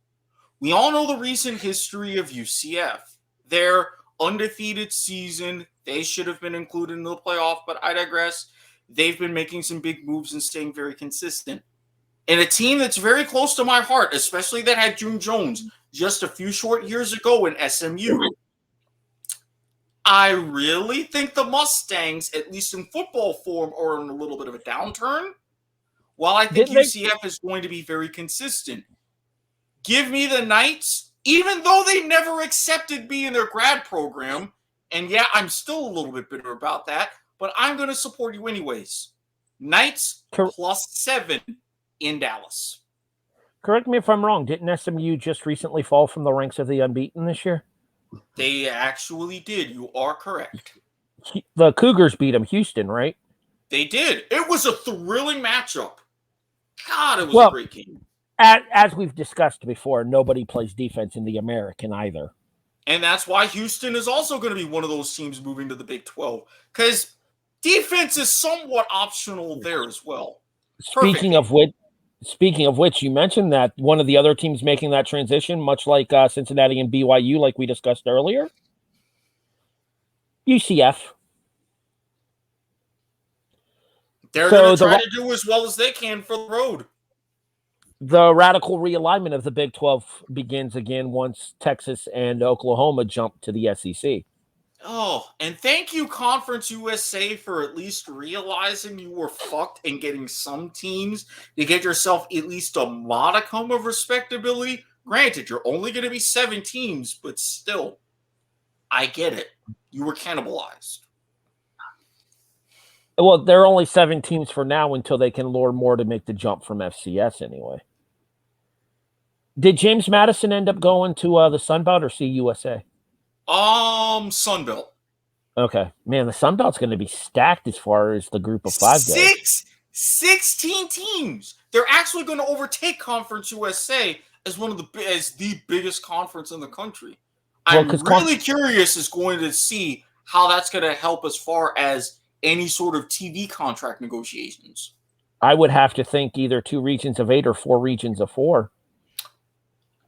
We all know the recent history of UCF. Their undefeated season, they should have been included in the playoff, but I digress. They've been making some big moves and staying very consistent. And a team that's very close to my heart, especially that had June Jones just a few short years ago in SMU. I really think the Mustangs, at least in football form, are in a little bit of a downturn. While I think UCF is going to be very consistent. Give me the Knights, even though they never accepted me in their grad program. And yeah, I'm still a little bit bitter about that, but I'm going to support you anyways. Knights plus 7 in Dallas. Correct me if I'm wrong. Didn't SMU just recently fall from the ranks of the unbeaten this year? They actually did. You are correct. The Cougars beat them, Houston, right? They did. It was a thrilling matchup. God, it was a great game. As we've discussed before, nobody plays defense in the American either. And that's why Houston is also going to be one of those teams moving to the Big 12. Because defense is somewhat optional there as well. Speaking of which, you mentioned that one of the other teams making that transition, much like Cincinnati and BYU, like we discussed earlier, UCF. They're going to try to do as well as they can for the road. The radical realignment of the Big 12 begins again once Texas and Oklahoma jump to the SEC. Oh, and thank you, Conference USA, for at least realizing you were fucked and getting some teams to get yourself at least a modicum of respectability. Granted, you're only going to be 7 teams, but still, I get it. You were cannibalized. Well, there are only 7 teams for now until they can lure more to make the jump from FCS anyway. Did James Madison end up going to the Sun Belt or CUSA? Sunbelt. Okay. Man, the Sun Belt's going to be stacked as far as the group of 5 goes. 16 teams. They're actually going to overtake Conference USA as the biggest conference in the country. I'm really curious is going to see how that's going to help as far as any sort of TV contract negotiations. I would have to think either 2 regions of 8 or 4 regions of 4.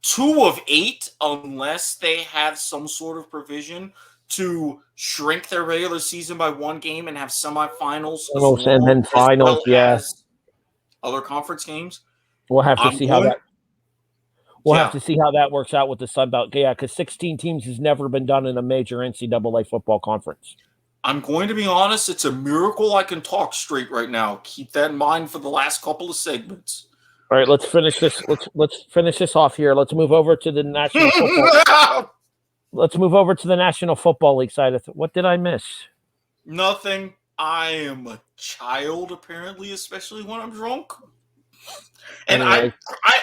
2 of 8, unless they have some sort of provision to shrink their regular season by 1 game and have semifinals and then finals, yes. other conference games. We'll have to see how that. We'll Yeah. have to see how that works out with the Sun Belt. Yeah, because 16 teams has never been done in a major NCAA football conference. I'm going to be honest, it's a miracle I can talk straight right now. Keep that in mind for the last couple of segments. All right, let's finish this. Let's finish this off here. Let's move over to the National Football. Let's move over to the National Football League side of what did I miss? Nothing. I am a child, apparently, especially when I'm drunk. And Anyway.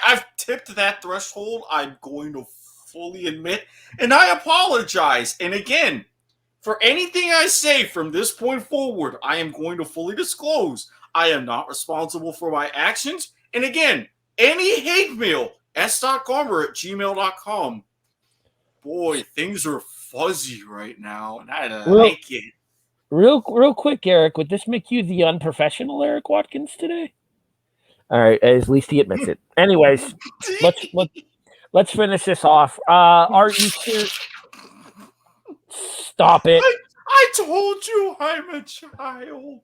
I've tipped that threshold, I'm going to fully admit, and I apologize. And again, for anything I say from this point forward, I am going to fully disclose I am not responsible for my actions. And again, any hate mail, s.garmer@gmail.com. Boy, things are fuzzy right now, and I don't like it. Real quick, Eric, would this make you the unprofessional Eric Watkins today? All right, at least he admits it. Anyways, let's finish this off. Are you serious? Stop it! I told you I'm a child.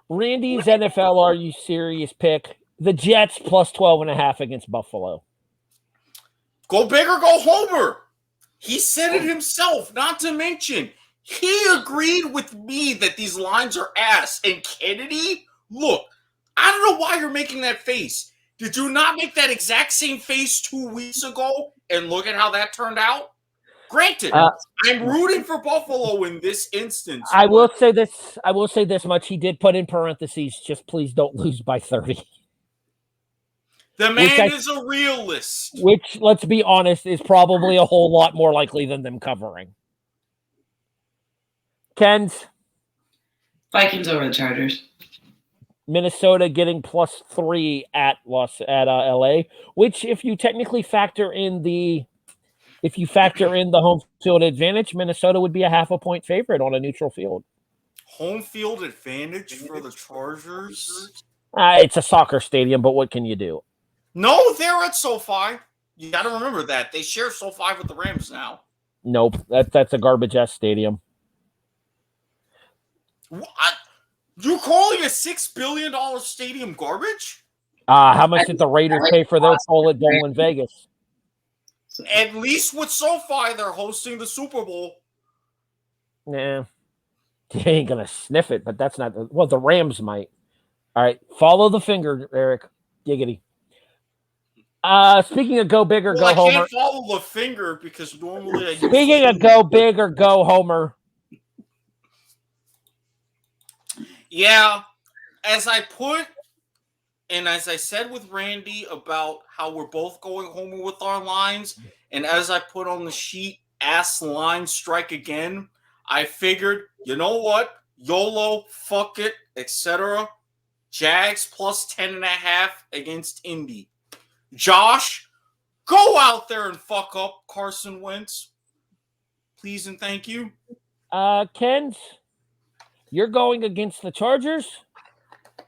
Randy's NFL Are You Serious pick: the Jets plus 12.5 against Buffalo. Go big or go Homer. He said it himself, not to mention, he agreed with me that these lines are ass. And Kennedy, look, I don't know why you're making that face. Did you not make that exact same face 2 weeks ago? And look at how that turned out? Granted, I'm rooting for Buffalo in this instance. I will say this much. He did put in parentheses, just please don't lose by 30. The man is a realist. Which, let's be honest, is probably a whole lot more likely than them covering. Ken's? Vikings over the Chargers. Minnesota getting +3 at LA, which if you technically factor in the home field advantage, Minnesota would be a 0.5 point favorite on a neutral field. Home field advantage for the Chargers? It's a soccer stadium, but what can you do? No, they're at SoFi. You got to remember that. They share SoFi with the Rams now. Nope, that's a garbage-ass stadium. What? You calling a $6 billion stadium garbage? How much did the Raiders pay for their Bullet Bowl in Vegas? At least with SoFi, they're hosting the Super Bowl. Nah, they ain't going to sniff it, but that's not... Well, the Rams might. All right, follow the finger, Eric. Giggity. Speaking of go big or go Homer. I can't follow the finger because normally Speaking of go big or go Homer. Yeah, as I said with Randy about how we're both going Homer with our lines, and as I put on the sheet, ass line strike again, I figured, you know what? YOLO, fuck it, etc. Jags plus 10.5 against Indy. Josh, go out there and fuck up Carson Wentz. Please and thank you. Kens, you're going against the Chargers.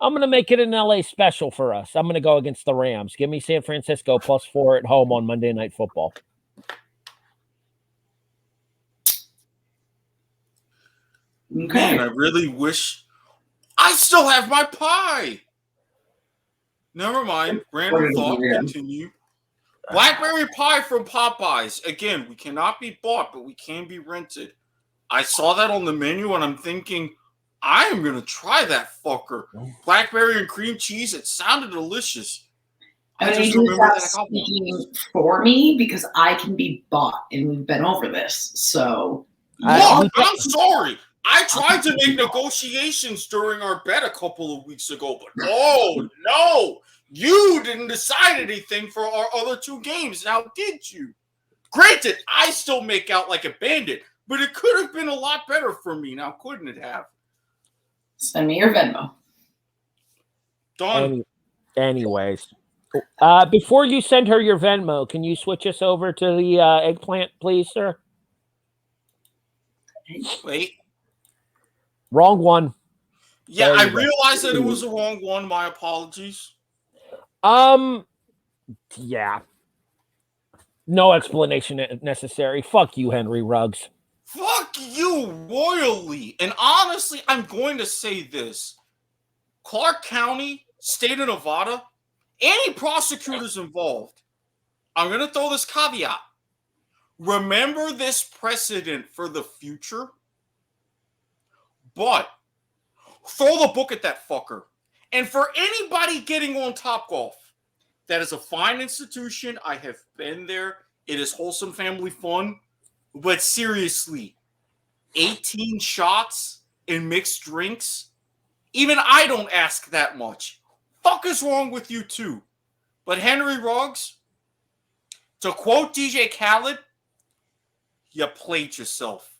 I'm going to make it an LA special for us. I'm going to go against the Rams. Give me San Francisco +4 at home on Monday Night Football. Okay. Man, I really wish I still have my pie. Never mind. Random thought. Continue. Blackberry pie from Popeyes. Again, we cannot be bought, but we can be rented. I saw that on the menu, and I'm thinking, I am going to try that fucker. Blackberry and cream cheese. It sounded delicious. I just remember that speaking for me because I can be bought, and we've been over this. So, look, I'm sorry. I tried to make negotiations during our bet a couple of weeks ago, but oh no, you didn't decide anything for our other 2 games. Now, did you? Granted, I still make out like a bandit, but it could have been a lot better for me. Now, couldn't it have? Send me your Venmo. Done. Anyways, before you send her your Venmo, can you switch us over to the eggplant, please, sir? Wait. Wrong one. Yeah, I realized that it was the wrong one. My apologies. Yeah. No explanation necessary. Fuck you, Henry Ruggs. Fuck you, royally. And honestly, I'm going to say this. Clark County, state of Nevada, any prosecutors involved, I'm going to throw this caveat. Remember this precedent for the future, but throw the book at that fucker. And for anybody getting on Topgolf, that is a fine institution. I have been there. It is wholesome family fun. But seriously, 18 shots and mixed drinks? Even I don't ask that much. Fuck is wrong with you too? But Henry Ruggs, to quote DJ Khaled, you played yourself.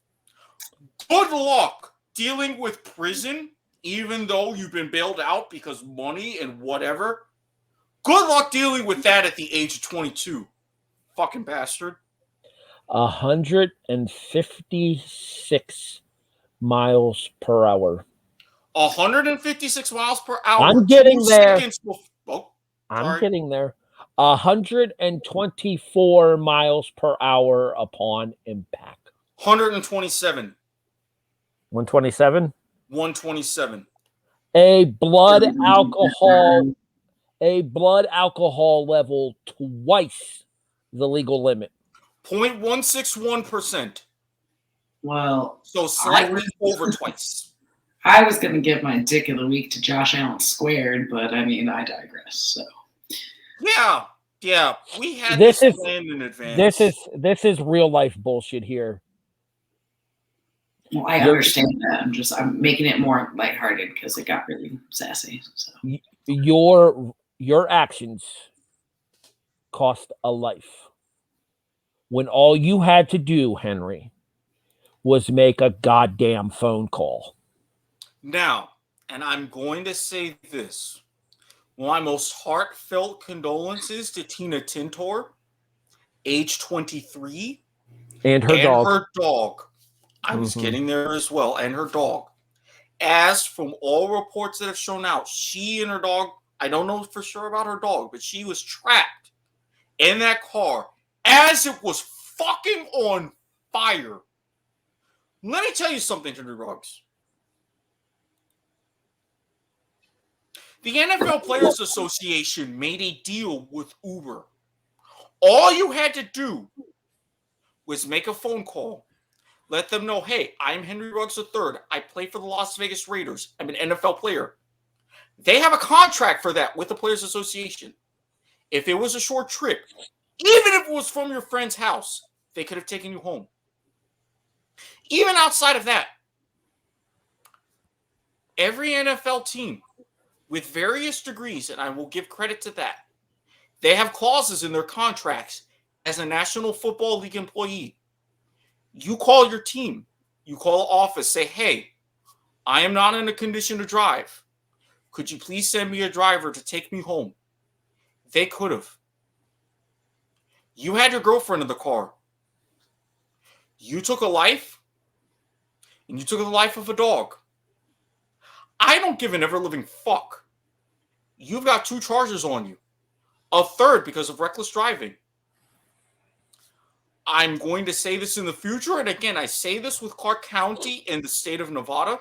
Good luck dealing with prison, even though you've been bailed out because money and whatever. Good luck dealing with that at the age of 22. Fucking bastard. 156 miles per hour. 156 miles per hour. I'm getting there. I'm getting there. 124 miles per hour upon impact. 127. 127? 127. A blood alcohol level twice the legal limit. 0.161%. Well, so slightly over twice. I was going to give my dick of the week to Josh Allen squared, but I mean, I digress. So yeah, we had this planned in advance. This is real life bullshit here. Well, I understand that. I'm making it more lighthearted because it got really sassy. So your actions cost a life. When all you had to do, Henry, was make a goddamn phone call. Now, and I'm going to say this. My most heartfelt condolences to Tina Tintor, age 23, and her dog. I was getting there as well, and her dog. As from all reports that have shown out, she and her dog, I don't know for sure about her dog, but she was trapped in that car as it was fucking on fire. Let me tell you something, Henry Ruggs. The NFL Players Association made a deal with Uber. All you had to do was make a phone call. Let them know, hey, I'm Henry Ruggs III. I play for the Las Vegas Raiders. I'm an NFL player. They have a contract for that with the Players Association. If it was a short trip, even if it was from your friend's house, they could have taken you home. Even outside of that, every NFL team with various degrees, and I will give credit to that, they have clauses in their contracts as a National Football League employee. You call your team, you call the office, say, hey, I am not in a condition to drive. Could you please send me a driver to take me home? They could have. You had your girlfriend in the car. You took a life, and you took the life of a dog. I don't give an ever-living fuck. You've got 2 charges on you. A third because of reckless driving. I'm going to say this in the future, and again, I say this with Clark County and the state of Nevada.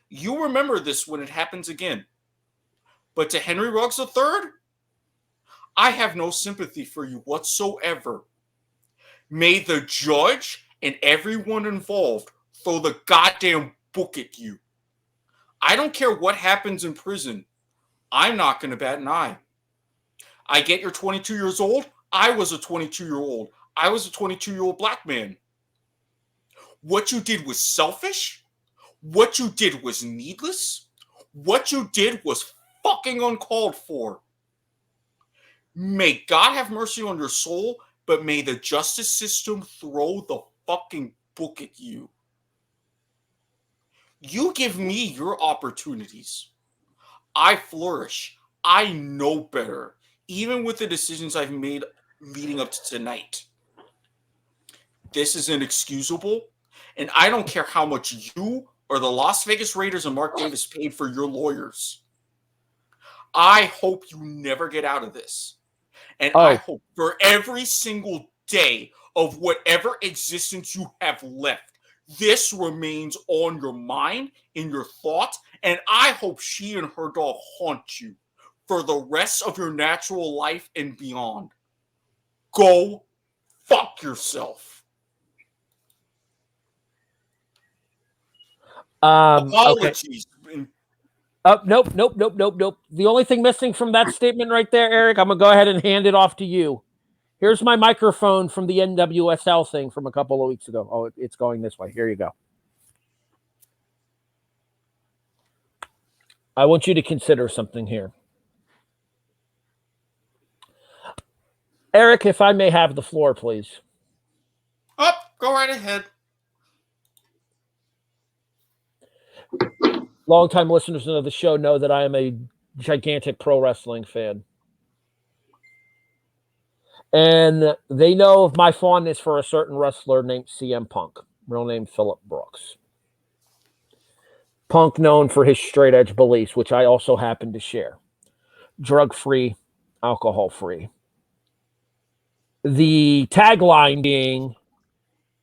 You remember this when it happens again. But to Henry Ruggs III, I have no sympathy for you whatsoever. May the judge and everyone involved throw the goddamn book at you. I don't care what happens in prison. I'm not going to bat an eye. I get you're 22 years old. I was a 22-year-old. I was a 22-year-old black man. What you did was selfish. What you did was needless. What you did was fucking uncalled for. May God have mercy on your soul, but may the justice system throw the fucking book at you. You give me your opportunities. I flourish. I know better, even with the decisions I've made leading up to tonight. This is inexcusable, and I don't care how much you or the Las Vegas Raiders and Mark Davis paid for your lawyers. I hope you never get out of this. And I hope for every single day of whatever existence you have left, This remains on your mind, in your thoughts, and I hope she and her dog haunt you for the rest of your natural life and beyond. Go fuck yourself. Apologies. Okay. Nope. The only thing missing from that statement right there, Eric, I'm going to go ahead and hand it off to you. Here's my microphone from the NWSL thing from a couple of weeks ago. Oh, it's going this way. Here you go. I want you to consider something here. Eric, if I may have the floor, please. Go right ahead. Longtime listeners of the show know that I am a gigantic pro wrestling fan. And they know of my fondness for a certain wrestler named CM Punk, real name Phillip Brooks. Punk known for his straight edge beliefs, which I also happen to share. Drug-free, alcohol-free. The tagline being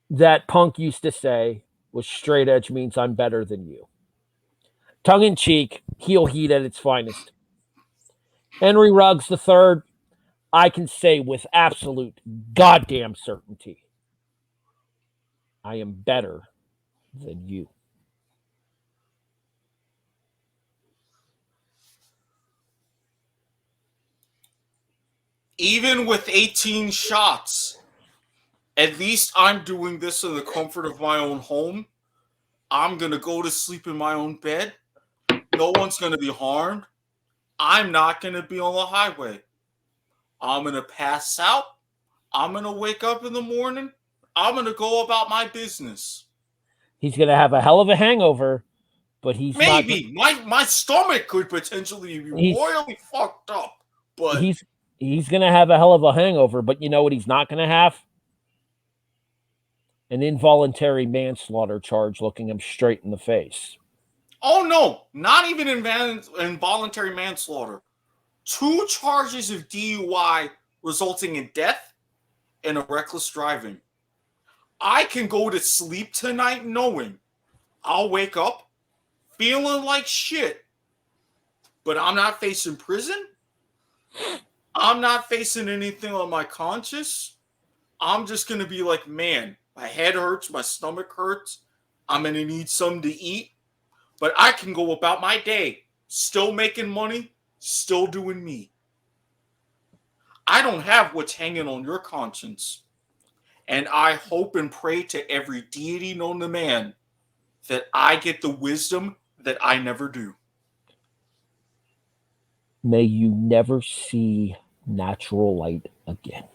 that Punk used to say was straight edge means I'm better than you. Tongue-in-cheek, heel heat at its finest. Henry Ruggs III, I can say with absolute goddamn certainty, I am better than you. Even with 18 shots, at least I'm doing this in the comfort of my own home. I'm going to go to sleep in my own bed. No one's going to be harmed. I'm not going to be on the highway. I'm going to pass out. I'm going to wake up in the morning. I'm going to go about my business. He's going to have a hell of a hangover, but he's maybe my stomach could potentially be royally fucked up. But he's going to have a hell of a hangover, but you know what he's not going to have? An involuntary manslaughter charge looking him straight in the face. Oh, no. Not even involuntary manslaughter. 2 charges of DUI resulting in death and a reckless driving. I can go to sleep tonight knowing I'll wake up feeling like shit. But I'm not facing prison. I'm not facing anything on my conscience. I'm just going to be like, man, my head hurts, my stomach hurts. I'm going to need something to eat. But I can go about my day, still making money, still doing me. I don't have what's hanging on your conscience. And I hope and pray to every deity known to man that I get the wisdom that I never do. May you never see natural light again.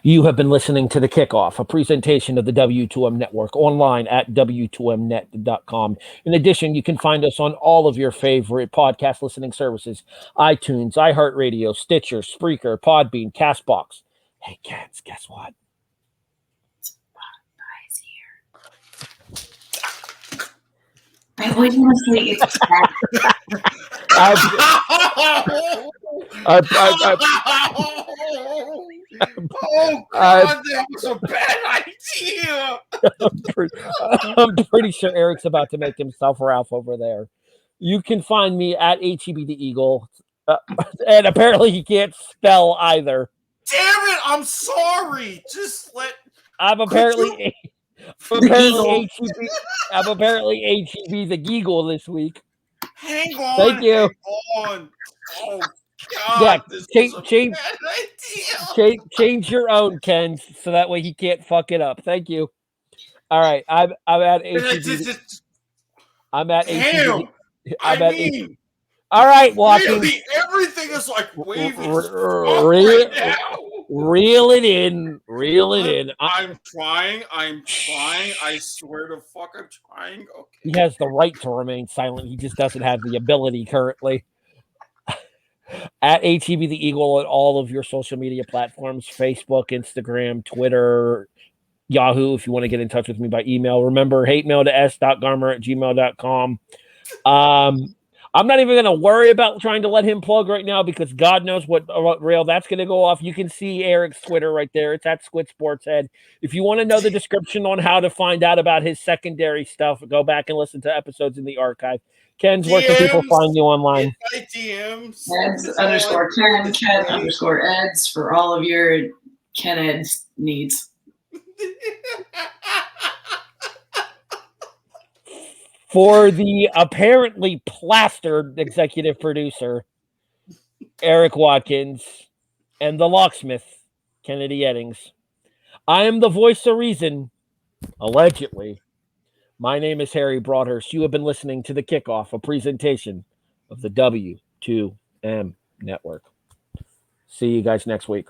You have been listening to The Kickoff, a presentation of the W2M Network, online at W2Mnet.com. In addition, you can find us on all of your favorite podcast listening services: iTunes, iHeartRadio, Stitcher, Spreaker, Podbean, CastBox. Hey, cats, guess what? Spotify's here. I always want to say it's back. Oh, God, that was a bad idea. I'm pretty sure Eric's about to make himself Ralph over there. You can find me at HEB the Eagle. And apparently he can't spell either. Damn it, I'm sorry. Just let... I'm apparently HEB the Geagle this week. Hang on. Thank you. Hang on. Oh, God, change your own, Ken, so that way he can't fuck it up. Thank you. All right, I'm at HEB. I'm at HEB. All right, Watkins. Really, everything is like waving. Reel it in. I'm trying. I swear to fuck, I'm trying. Okay. He has the right to remain silent. He just doesn't have the ability currently. At HEB the Eagle at all of your social media platforms: Facebook, Instagram, Twitter, Yahoo. If you want to get in touch with me by email, remember, hate mail to s.garmer@gmail.com. I'm not even going to worry about trying to let him plug right now because God knows what rail that's going to go off. You can see Eric's Twitter right there. It's at Squid Sports Head. If you want to know the description on how to find out about his secondary stuff, go back and listen to episodes in the archive. Ken's, where can people find you online? DMs. Eds_Ken, Ken_Eds for all of your Ken Eds needs. For the apparently plastered executive producer, Eric Watkins, and the locksmith, Kennedy Eddings, I am the voice of reason, allegedly. My name is Harry Broadhurst. You have been listening to The Kickoff, a presentation of the W2M Network. See you guys next week.